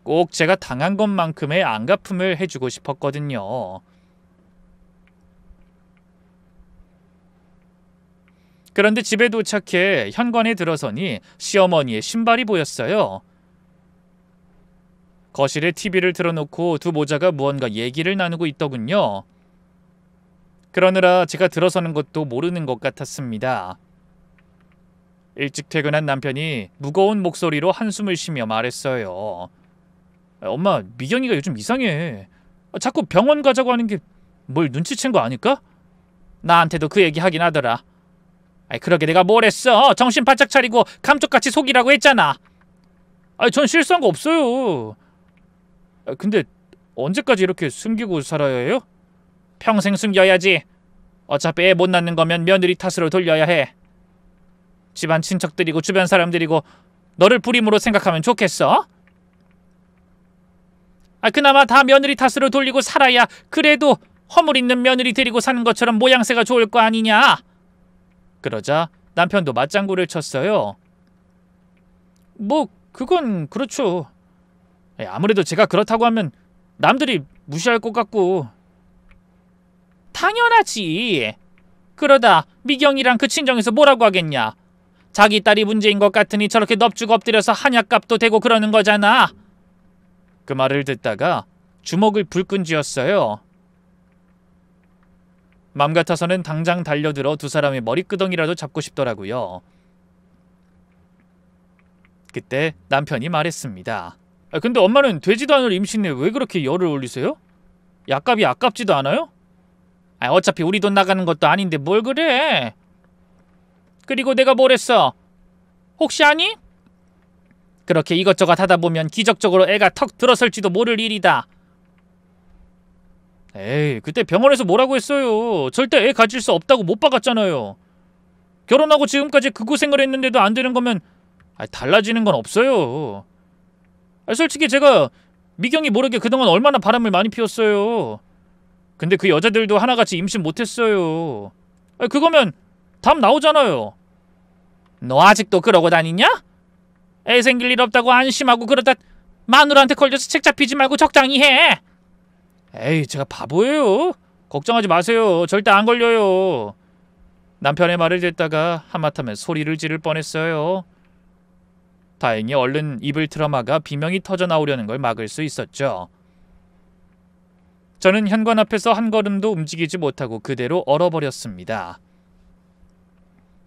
꼭 제가 당한 것만큼의 안갚음을 해주고 싶었거든요. 그런데 집에 도착해 현관에 들어서니 시어머니의 신발이 보였어요. 거실에 TV를 틀어놓고 두 모자가 무언가 얘기를 나누고 있더군요. 그러느라 제가 들어서는 것도 모르는 것 같았습니다. 일찍 퇴근한 남편이 무거운 목소리로 한숨을 쉬며 말했어요. 엄마, 미경이가 요즘 이상해. 자꾸 병원 가자고 하는 게 뭘 눈치챈 거 아닐까? 나한테도 그 얘기 하긴 하더라. 그러게 내가 뭘 했어? 정신 바짝 차리고 감쪽같이 속이라고 했잖아. 전 실수한 거 없어요. 근데 언제까지 이렇게 숨기고 살아야 해요? 평생 숨겨야지. 어차피 애 못 낳는 거면 며느리 탓으로 돌려야 해. 집안 친척들이고 주변 사람들이고 너를 불임으로 생각하면 좋겠어? 그나마 다 며느리 탓으로 돌리고 살아야 그래도 허물 있는 며느리 데리고 사는 것처럼 모양새가 좋을 거 아니냐? 그러자 남편도 맞장구를 쳤어요. 뭐 그건 그렇죠. 아무래도 제가 그렇다고 하면 남들이 무시할 것 같고. 당연하지. 그러다 미경이랑 그 친정에서 뭐라고 하겠냐. 자기 딸이 문제인 것 같으니 저렇게 넙죽 엎드려서 한약값도 대고 그러는 거잖아. 그 말을 듣다가 주먹을 불끈 쥐었어요. 맘 같아서는 당장 달려들어 두 사람의 머리끄덩이라도 잡고 싶더라고요. 그때 남편이 말했습니다. 근데 엄마는 되지도 않을 임신에 왜 그렇게 열을 올리세요? 약값이 아깝지도 않아요? 어차피 우리 돈 나가는 것도 아닌데 뭘 그래? 그리고 내가 뭘 했어? 혹시 아니? 그렇게 이것저것 하다 보면 기적적으로 애가 턱 들어설지도 모를 일이다. 에이, 그때 병원에서 뭐라고 했어요? 절대 애 가질 수 없다고 못 박았잖아요. 결혼하고 지금까지 그 고생을 했는데도 안 되는 거면 달라지는 건 없어요. 솔직히 제가 미경이 모르게 그동안 얼마나 바람을 많이 피웠어요. 근데 그 여자들도 하나같이 임신 못했어요. 그거면 답 나오잖아요. 너 아직도 그러고 다니냐? 애 생길 일 없다고 안심하고 그러다 마누라한테 걸려서 책 잡히지 말고 적당히 해. 에이, 제가 바보예요. 걱정하지 마세요. 절대 안 걸려요. 남편의 말을 듣다가 하마터면 소리를 지를 뻔했어요. 다행히 얼른 입을 틀어막아 비명이 터져 나오려는 걸 막을 수 있었죠. 저는 현관 앞에서 한 걸음도 움직이지 못하고 그대로 얼어버렸습니다.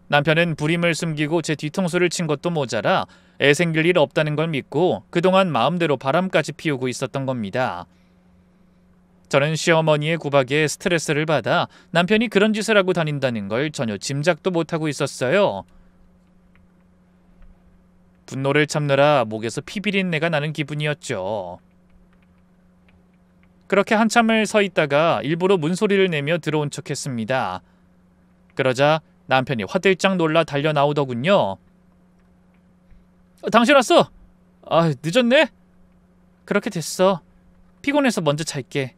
남편은 불임을 숨기고 제 뒤통수를 친 것도 모자라 애 생길 일 없다는 걸 믿고 그동안 마음대로 바람까지 피우고 있었던 겁니다. 저는 시어머니의 구박에 스트레스를 받아 남편이 그런 짓을 하고 다닌다는 걸 전혀 짐작도 못하고 있었어요. 분노를 참느라 목에서 피비린내가 나는 기분이었죠. 그렇게 한참을 서 있다가 일부러 문소리를 내며 들어온 척했습니다. 그러자 남편이 화들짝 놀라 달려 나오더군요. 당신 왔어? 늦었네? 그렇게 됐어. 피곤해서 먼저 잘게.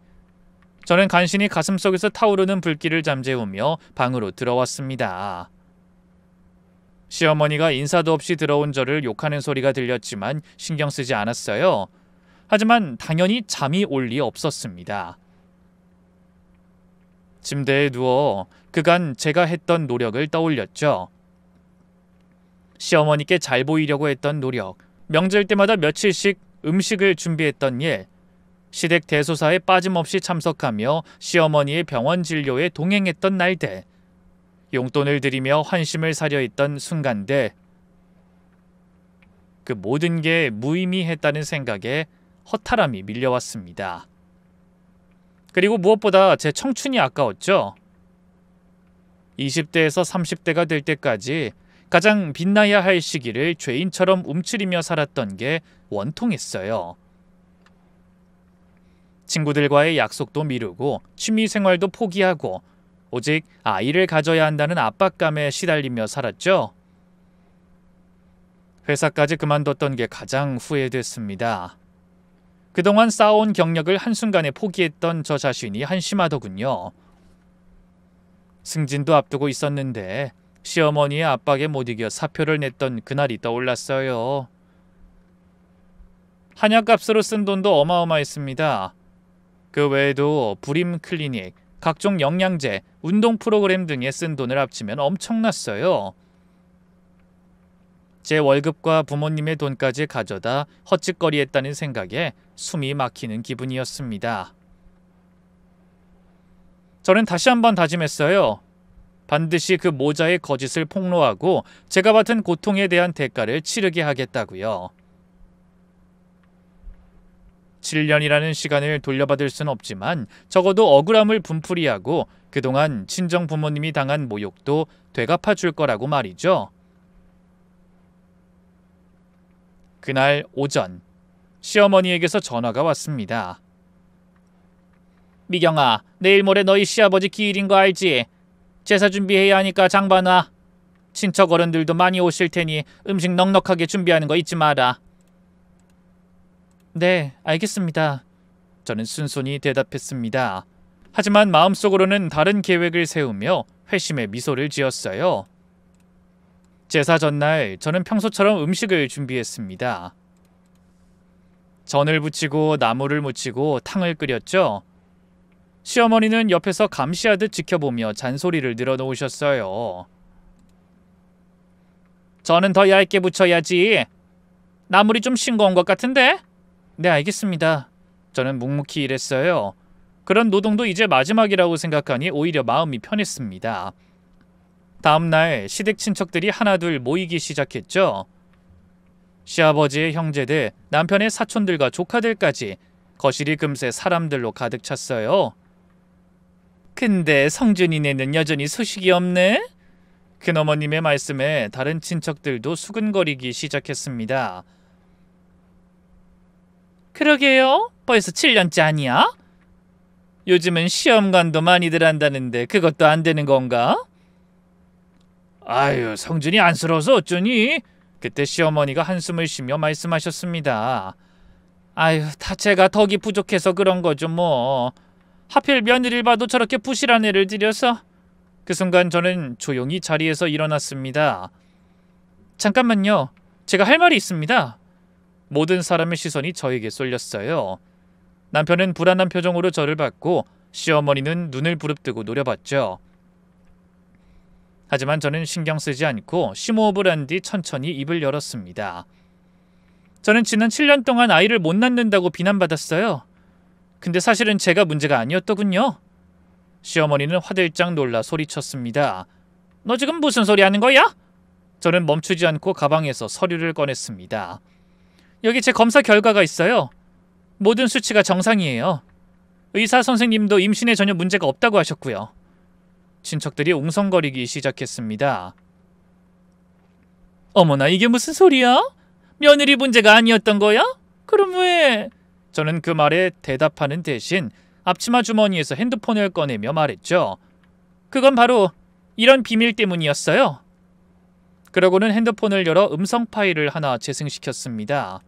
저는 간신히 가슴속에서 타오르는 불길을 잠재우며 방으로 들어왔습니다. 시어머니가 인사도 없이 들어온 저를 욕하는 소리가 들렸지만 신경 쓰지 않았어요. 하지만 당연히 잠이 올 리 없었습니다. 침대에 누워 그간 제가 했던 노력을 떠올렸죠. 시어머니께 잘 보이려고 했던 노력, 명절 때마다 며칠씩 음식을 준비했던 일, 시댁 대소사에 빠짐없이 참석하며 시어머니의 병원 진료에 동행했던 날들, 용돈을 드리며 환심을 사려 했던 순간들, 그 모든 게 무의미했다는 생각에 허탈함이 밀려왔습니다. 그리고 무엇보다 제 청춘이 아까웠죠. 20대에서 30대가 될 때까지 가장 빛나야 할 시기를 죄인처럼 움츠리며 살았던 게 원통했어요. 친구들과의 약속도 미루고 취미생활도 포기하고 오직 아이를 가져야 한다는 압박감에 시달리며 살았죠. 회사까지 그만뒀던 게 가장 후회됐습니다. 그동안 쌓아온 경력을 한순간에 포기했던 저 자신이 한심하더군요. 승진도 앞두고 있었는데 시어머니의 압박에 못 이겨 사표를 냈던 그날이 떠올랐어요. 한약값으로 쓴 돈도 어마어마했습니다. 그 외에도 불임 클리닉, 각종 영양제, 운동 프로그램 등에 쓴 돈을 합치면 엄청났어요. 제 월급과 부모님의 돈까지 가져다 헛짓거리했다는 생각에 숨이 막히는 기분이었습니다. 저는 다시 한번 다짐했어요. 반드시 그 모자의 거짓을 폭로하고 제가 받은 고통에 대한 대가를 치르게 하겠다고요. 7년이라는 시간을 돌려받을 순 없지만 적어도 억울함을 분풀이하고 그동안 친정 부모님이 당한 모욕도 되갚아 줄 거라고 말이죠. 그날 오전 시어머니에게서 전화가 왔습니다. 미경아, 내일 모레 너희 시아버지 기일인 거 알지? 제사 준비해야 하니까 장 봐놔. 친척 어른들도 많이 오실 테니 음식 넉넉하게 준비하는 거 잊지 마라. 네, 알겠습니다. 저는 순순히 대답했습니다. 하지만 마음속으로는 다른 계획을 세우며 회심의 미소를 지었어요. 제사 전날 저는 평소처럼 음식을 준비했습니다. 전을 부치고 나물을 무치고 탕을 끓였죠. 시어머니는 옆에서 감시하듯 지켜보며 잔소리를 늘어놓으셨어요. 저는 더 얇게 부쳐야지. 나물이 좀 싱거운 것 같은데? 네, 알겠습니다. 저는 묵묵히 일했어요. 그런 노동도 이제 마지막이라고 생각하니 오히려 마음이 편했습니다. 다음날 시댁 친척들이 하나둘 모이기 시작했죠. 시아버지의 형제들, 남편의 사촌들과 조카들까지 거실이 금세 사람들로 가득 찼어요. 근데 성준이네는 여전히 소식이 없네? 큰어머님의 말씀에 다른 친척들도 수근거리기 시작했습니다. 그러게요. 벌써 7년째 아니야? 요즘은 시험관도 많이들 한다는데 그것도 안 되는 건가? 아유, 성준이 안쓰러워서 어쩌니? 그때 시어머니가 한숨을 쉬며 말씀하셨습니다. 아유, 다 제가 덕이 부족해서 그런 거죠 뭐. 하필 며느리를 봐도 저렇게 부실한 애를 들여서. 그 순간 저는 조용히 자리에서 일어났습니다. 잠깐만요. 제가 할 말이 있습니다. 모든 사람의 시선이 저에게 쏠렸어요. 남편은 불안한 표정으로 저를 봤고 시어머니는 눈을 부릅뜨고 노려봤죠. 하지만 저는 신경 쓰지 않고 심호흡을 한 뒤 천천히 입을 열었습니다. 저는 지난 7년 동안 아이를 못 낳는다고 비난받았어요. 근데 사실은 제가 문제가 아니었더군요. 시어머니는 화들짝 놀라 소리쳤습니다. 너 지금 무슨 소리 하는 거야? 저는 멈추지 않고 가방에서 서류를 꺼냈습니다. 여기 제 검사 결과가 있어요. 모든 수치가 정상이에요. 의사 선생님도 임신에 전혀 문제가 없다고 하셨고요. 친척들이 웅성거리기 시작했습니다. 어머나, 이게 무슨 소리야? 며느리 문제가 아니었던 거야? 그럼 왜? 저는 그 말에 대답하는 대신 앞치마 주머니에서 핸드폰을 꺼내며 말했죠. 그건 바로 이런 비밀 때문이었어요. 그러고는 핸드폰을 열어 음성 파일을 하나 재생시켰습니다.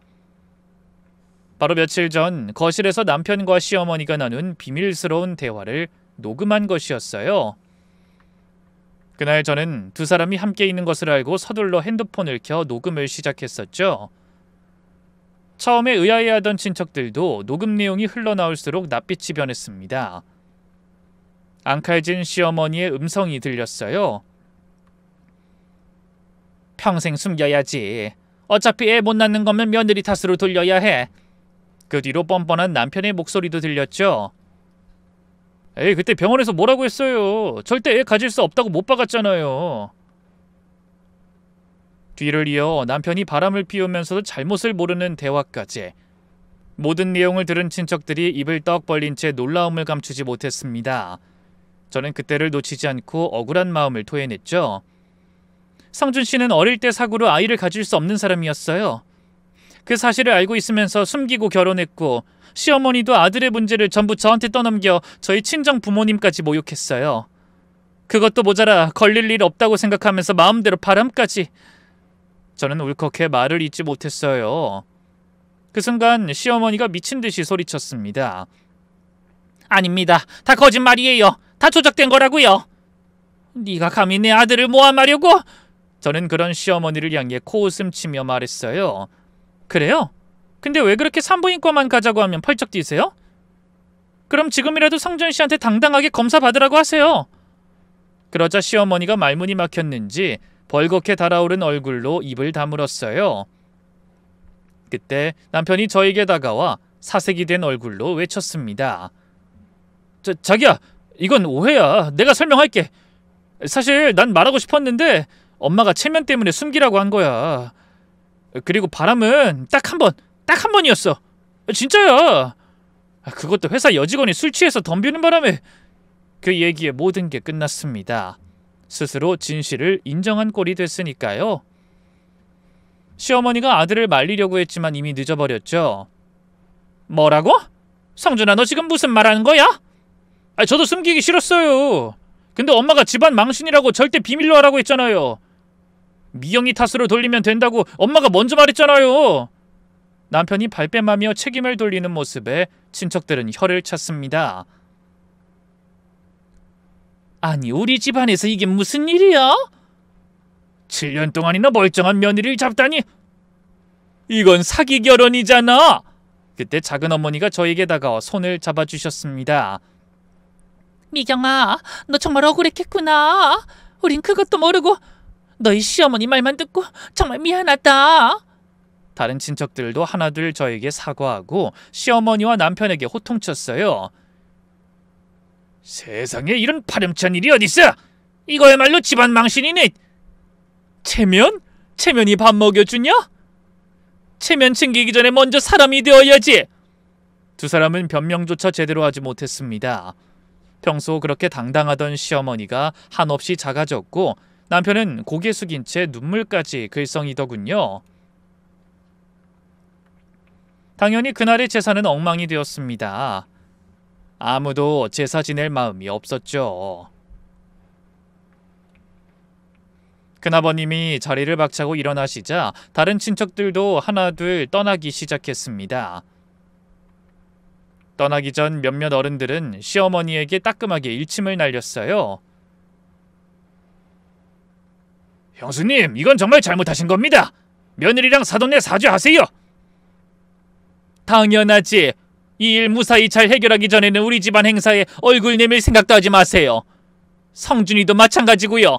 바로 며칠 전 거실에서 남편과 시어머니가 나눈 비밀스러운 대화를 녹음한 것이었어요. 그날 저는 두 사람이 함께 있는 것을 알고 서둘러 핸드폰을 켜 녹음을 시작했었죠. 처음에 의아해하던 친척들도 녹음 내용이 흘러나올수록 낯빛이 변했습니다. 앙칼진 시어머니의 음성이 들렸어요. 평생 숨겨야지. 어차피 애 못 낳는 거면 며느리 탓으로 돌려야 해. 그 뒤로 뻔뻔한 남편의 목소리도 들렸죠. 에이, 그때 병원에서 뭐라고 했어요. 절대 애 가질 수 없다고 못 박았잖아요. 뒤를 이어 남편이 바람을 피우면서도 잘못을 모르는 대화까지. 모든 내용을 들은 친척들이 입을 떡 벌린 채 놀라움을 감추지 못했습니다. 저는 그때를 놓치지 않고 억울한 마음을 토해냈죠. 성준 씨는 어릴 때 사고로 아이를 가질 수 없는 사람이었어요. 그 사실을 알고 있으면서 숨기고 결혼했고 시어머니도 아들의 문제를 전부 저한테 떠넘겨 저희 친정 부모님까지 모욕했어요. 그것도 모자라 걸릴 일 없다고 생각하면서 마음대로 바람까지. 저는 울컥해 말을 잇지 못했어요. 그 순간 시어머니가 미친 듯이 소리쳤습니다. 아닙니다. 다 거짓말이에요. 다 조작된 거라고요. 네가 감히 내 아들을 모함하려고? 저는 그런 시어머니를 향해 코웃음 치며 말했어요. 그래요? 근데 왜 그렇게 산부인과만 가자고 하면 펄쩍 뛰세요? 그럼 지금이라도 성준 씨한테 당당하게 검사 받으라고 하세요. 그러자 시어머니가 말문이 막혔는지 벌겋게 달아오른 얼굴로 입을 다물었어요. 그때 남편이 저에게 다가와 사색이 된 얼굴로 외쳤습니다. 자기야, 이건 오해야. 내가 설명할게. 사실 난 말하고 싶었는데 엄마가 체면 때문에 숨기라고 한 거야. 그리고 바람은 딱 한 번이었어. 진짜야. 그것도 회사 여직원이 술 취해서 덤비는 바람에. 그 얘기에 모든 게 끝났습니다. 스스로 진실을 인정한 꼴이 됐으니까요. 시어머니가 아들을 말리려고 했지만 이미 늦어버렸죠. 뭐라고? 성준아, 너 지금 무슨 말하는 거야? 저도 숨기기 싫었어요. 근데 엄마가 집안 망신이라고 절대 비밀로 하라고 했잖아요. 미영이 탓으로 돌리면 된다고 엄마가 먼저 말했잖아요. 남편이 발뺌하며 책임을 돌리는 모습에 친척들은 혀를 찼습니다. 아니, 우리 집안에서 이게 무슨 일이야? 7년 동안이나 멀쩡한 며느리를 잡다니. 이건 사기 결혼이잖아. 그때 작은 어머니가 저에게 다가와 손을 잡아주셨습니다. 미경아, 너 정말 억울했겠구나. 우린 그것도 모르고 너희 시어머니 말만 듣고 정말 미안하다. 다른 친척들도 하나둘 저에게 사과하고 시어머니와 남편에게 호통쳤어요. 세상에 이런 파렴치한 일이 어딨어. 이거야말로 집안 망신이네. 체면? 체면이 밥 먹여주냐? 체면 챙기기 전에 먼저 사람이 되어야지. 두 사람은 변명조차 제대로 하지 못했습니다. 평소 그렇게 당당하던 시어머니가 한없이 작아졌고 남편은 고개 숙인 채 눈물까지 글썽이더군요. 당연히 그날의 제사는 엉망이 되었습니다. 아무도 제사 지낼 마음이 없었죠. 큰아버님이 자리를 박차고 일어나시자 다른 친척들도 하나둘 떠나기 시작했습니다. 떠나기 전 몇몇 어른들은 시어머니에게 따끔하게 일침을 날렸어요. 형수님, 이건 정말 잘못하신 겁니다. 며느리랑 사돈네 사죄하세요. 당연하지. 이 일 무사히 잘 해결하기 전에는 우리 집안 행사에 얼굴 내밀 생각도 하지 마세요. 성준이도 마찬가지고요.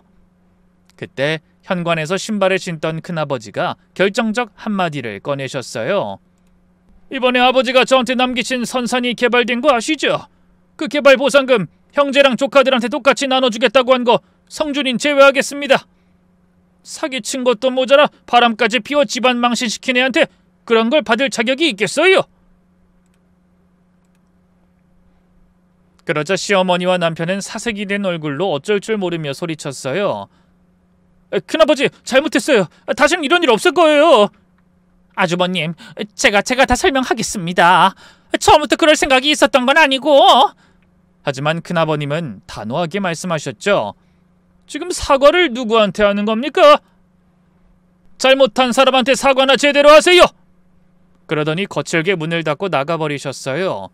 그때 현관에서 신발을 신던 큰아버지가 결정적 한마디를 꺼내셨어요. 이번에 아버지가 저한테 남기신 선산이 개발된 거 아시죠? 그 개발 보상금 형제랑 조카들한테 똑같이 나눠주겠다고 한 거 성준인 제외하겠습니다. 사기친 것도 모자라 바람까지 피워 집안 망신시킨 애한테 그런 걸 받을 자격이 있겠어요? 그러자 시어머니와 남편은 사색이 된 얼굴로 어쩔 줄 모르며 소리쳤어요. 큰아버지, 잘못했어요. 다시는 이런 일 없을 거예요. 아주버님, 제가 다 설명하겠습니다. 처음부터 그럴 생각이 있었던 건 아니고. 하지만 큰아버님은 단호하게 말씀하셨죠. 지금 사과를 누구한테 하는 겁니까? 잘못한 사람한테 사과나 제대로 하세요. 그러더니 거칠게 문을 닫고 나가버리셨어요.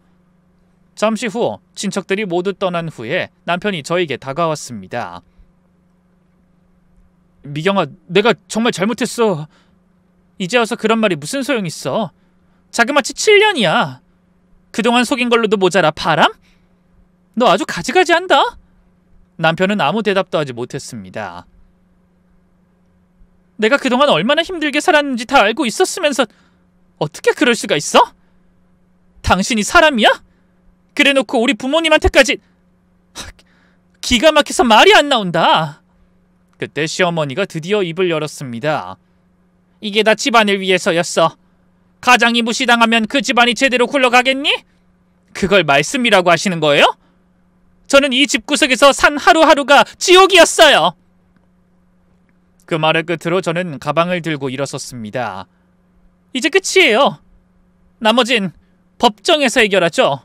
잠시 후 친척들이 모두 떠난 후에 남편이 저에게 다가왔습니다. 미경아, 내가 정말 잘못했어. 이제 와서 그런 말이 무슨 소용 있어. 자그마치 7년이야. 그동안 속인 걸로도 모자라 바람? 너 아주 가지가지한다. 남편은 아무 대답도 하지 못했습니다. 내가 그동안 얼마나 힘들게 살았는지 다 알고 있었으면서 어떻게 그럴 수가 있어? 당신이 사람이야? 그래놓고 우리 부모님한테까지. 기가 막혀서 말이 안 나온다. 그때 시어머니가 드디어 입을 열었습니다. 이게 다 집안을 위해서였어. 가장이 무시당하면 그 집안이 제대로 굴러가겠니? 그걸 말씀이라고 하시는 거예요? 저는 이 집구석에서 산 하루하루가 지옥이었어요. 그 말의 끝으로 저는 가방을 들고 일어섰습니다. 이제 끝이에요. 나머진 법정에서 해결하죠.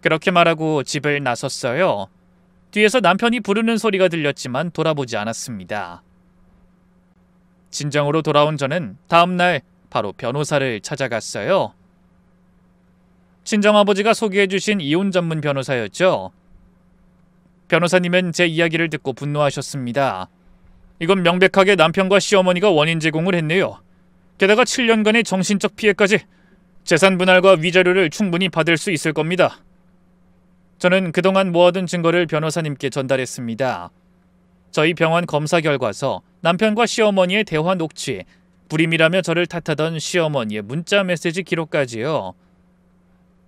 그렇게 말하고 집을 나섰어요. 뒤에서 남편이 부르는 소리가 들렸지만 돌아보지 않았습니다. 진정으로 돌아온 저는 다음날 바로 변호사를 찾아갔어요. 친정아버지가 소개해주신 이혼 전문 변호사였죠. 변호사님은 제 이야기를 듣고 분노하셨습니다. 이건 명백하게 남편과 시어머니가 원인 제공을 했네요. 게다가 7년간의 정신적 피해까지. 재산 분할과 위자료를 충분히 받을 수 있을 겁니다. 저는 그동안 모아둔 증거를 변호사님께 전달했습니다. 저희 병원 검사 결과서, 남편과 시어머니의 대화 녹취, 불임이라며 저를 탓하던 시어머니의 문자 메시지 기록까지요.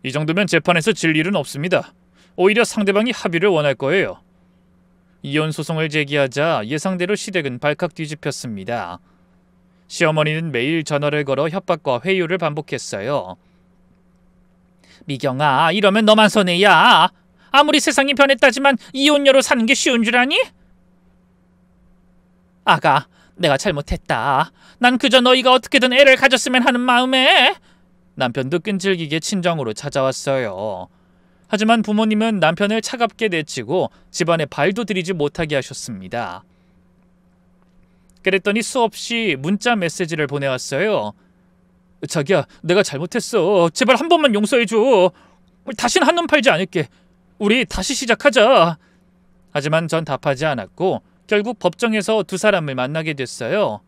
이 정도면 재판에서 질 일은 없습니다. 오히려 상대방이 합의를 원할 거예요. 이혼 소송을 제기하자 예상대로 시댁은 발칵 뒤집혔습니다. 시어머니는 매일 전화를 걸어 협박과 회유를 반복했어요. 미경아, 이러면 너만 손해야. 아무리 세상이 변했다지만 이혼녀로 사는 게 쉬운 줄 아니? 아가, 내가 잘못했다. 난 그저 너희가 어떻게든 애를 가졌으면 하는 마음에. 남편도 끈질기게 친정으로 찾아왔어요. 하지만 부모님은 남편을 차갑게 내치고 집안에 발도 들이지 못하게 하셨습니다. 그랬더니 수없이 문자 메시지를 보내왔어요. 자기야, 내가 잘못했어. 제발 한 번만 용서해줘. 다신 한눈 팔지 않을게. 우리 다시 시작하자. 하지만 전 답하지 않았고 결국 법정에서 두 사람을 만나게 됐어요.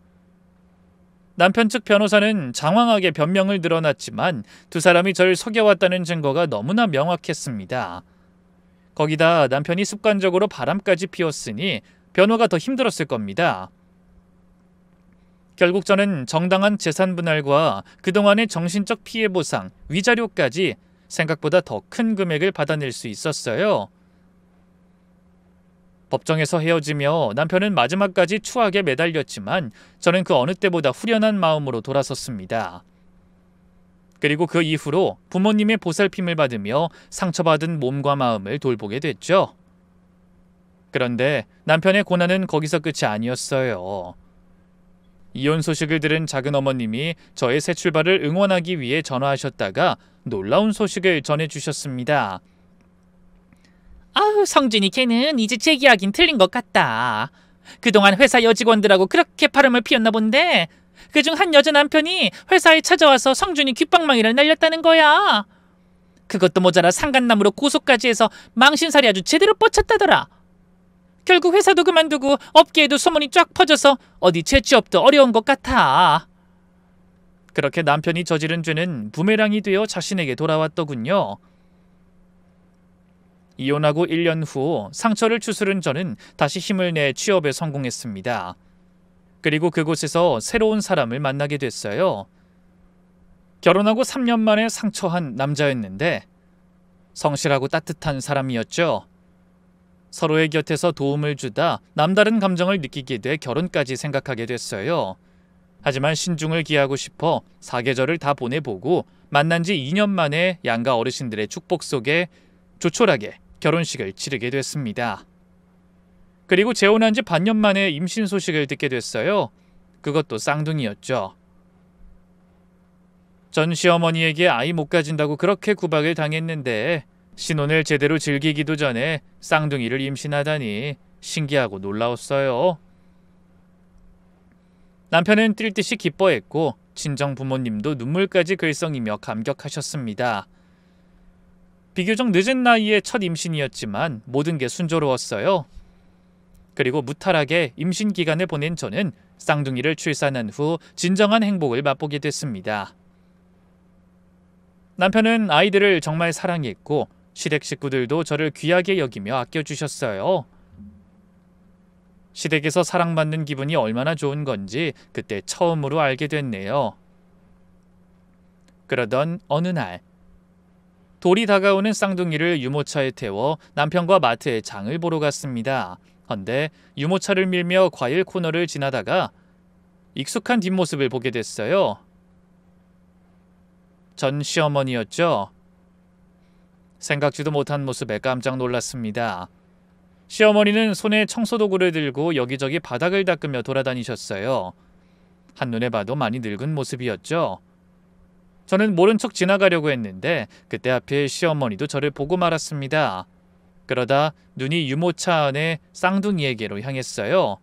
남편 측 변호사는 장황하게 변명을 늘어놨지만 두 사람이 절 속여왔다는 증거가 너무나 명확했습니다. 거기다 남편이 습관적으로 바람까지 피웠으니 변호가 더 힘들었을 겁니다. 결국 저는 정당한 재산 분할과 그동안의 정신적 피해 보상, 위자료까지 생각보다 더 큰 금액을 받아낼 수 있었어요. 법정에서 헤어지며 남편은 마지막까지 추악에 매달렸지만 저는 그 어느 때보다 후련한 마음으로 돌아섰습니다. 그리고 그 이후로 부모님의 보살핌을 받으며 상처받은 몸과 마음을 돌보게 됐죠. 그런데 남편의 고난은 거기서 끝이 아니었어요. 이혼 소식을 들은 작은 어머님이 저의 새 출발을 응원하기 위해 전화하셨다가 놀라운 소식을 전해주셨습니다. 아우, 성준이 걔는 이제 재계약인 틀린 것 같다. 그동안 회사 여직원들하고 그렇게 바람을 피웠나 본데 그중 한 여자 남편이 회사에 찾아와서 성준이 귓방망이를 날렸다는 거야. 그것도 모자라 상간남으로 고소까지 해서 망신살이 아주 제대로 뻗쳤다더라. 결국 회사도 그만두고 업계에도 소문이 쫙 퍼져서 어디 재취업도 어려운 것 같아. 그렇게 남편이 저지른 죄는 부메랑이 되어 자신에게 돌아왔더군요. 이혼하고 1년 후 상처를 추스른 저는 다시 힘을 내 취업에 성공했습니다. 그리고 그곳에서 새로운 사람을 만나게 됐어요. 결혼하고 3년 만에 상처한 남자였는데 성실하고 따뜻한 사람이었죠. 서로의 곁에서 도움을 주다 남다른 감정을 느끼게 돼 결혼까지 생각하게 됐어요. 하지만 신중을 기하고 싶어 사계절을 다 보내보고 만난 지 2년 만에 양가 어르신들의 축복 속에 조촐하게 결혼식을 치르게 됐습니다. 그리고 재혼한 지 반년 만에 임신 소식을 듣게 됐어요. 그것도 쌍둥이였죠. 전 시어머니에게 아이 못 가진다고 그렇게 구박을 당했는데 신혼을 제대로 즐기기도 전에 쌍둥이를 임신하다니 신기하고 놀라웠어요. 남편은 뛸 듯이 기뻐했고 친정 부모님도 눈물까지 글썽이며 감격하셨습니다. 비교적 늦은 나이에 첫 임신이었지만 모든 게 순조로웠어요. 그리고 무탈하게 임신 기간을 보낸 저는 쌍둥이를 출산한 후 진정한 행복을 맛보게 됐습니다. 남편은 아이들을 정말 사랑했고 시댁 식구들도 저를 귀하게 여기며 아껴주셨어요. 시댁에서 사랑받는 기분이 얼마나 좋은 건지 그때 처음으로 알게 됐네요. 그러던 어느 날 돌이 다가오는 쌍둥이를 유모차에 태워 남편과 마트에 장을 보러 갔습니다. 헌데 유모차를 밀며 과일 코너를 지나다가 익숙한 뒷모습을 보게 됐어요. 전 시어머니였죠. 생각지도 못한 모습에 깜짝 놀랐습니다. 시어머니는 손에 청소도구를 들고 여기저기 바닥을 닦으며 돌아다니셨어요. 한눈에 봐도 많이 늙은 모습이었죠. 저는 모른 척 지나가려고 했는데 그때 하필 시어머니도 저를 보고 말았습니다. 그러다 눈이 유모차 안에 쌍둥이에게로 향했어요.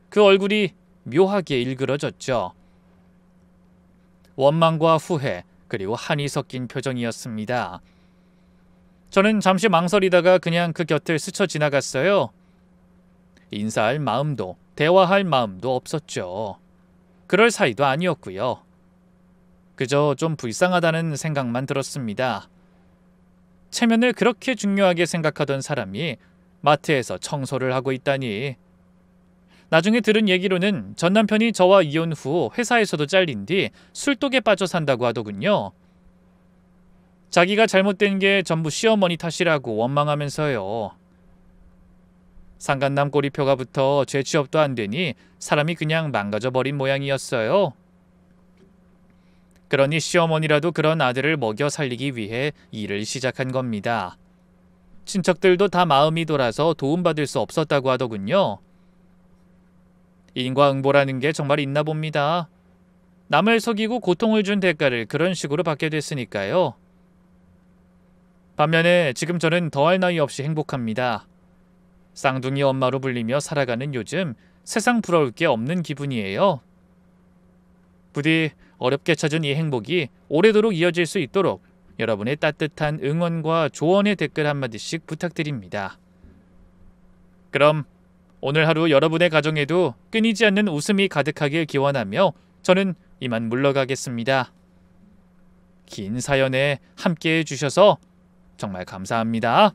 그 얼굴이 묘하게 일그러졌죠. 원망과 후회 그리고 한이 섞인 표정이었습니다. 저는 잠시 망설이다가 그냥 그 곁을 스쳐 지나갔어요. 인사할 마음도 대화할 마음도 없었죠. 그럴 사이도 아니었고요. 그저 좀 불쌍하다는 생각만 들었습니다. 체면을 그렇게 중요하게 생각하던 사람이 마트에서 청소를 하고 있다니. 나중에 들은 얘기로는 전 남편이 저와 이혼 후 회사에서도 잘린 뒤 술독에 빠져 산다고 하더군요. 자기가 잘못된 게 전부 시어머니 탓이라고 원망하면서요. 상간남 꼬리표가 붙어 재취업도 안 되니 사람이 그냥 망가져버린 모양이었어요. 그러니 시어머니라도 그런 아들을 먹여 살리기 위해 일을 시작한 겁니다. 친척들도 다 마음이 돌아서 도움받을 수 없었다고 하더군요. 인과응보라는 게 정말 있나 봅니다. 남을 속이고 고통을 준 대가를 그런 식으로 받게 됐으니까요. 반면에 지금 저는 더할 나위 없이 행복합니다. 쌍둥이 엄마로 불리며 살아가는 요즘 세상 부러울 게 없는 기분이에요. 부디 어렵게 찾은 이 행복이 오래도록 이어질 수 있도록 여러분의 따뜻한 응원과 조언의 댓글 한마디씩 부탁드립니다. 그럼 오늘 하루 여러분의 가정에도 끊이지 않는 웃음이 가득하길 기원하며 저는 이만 물러가겠습니다. 긴 사연에 함께해 주셔서 정말 감사합니다.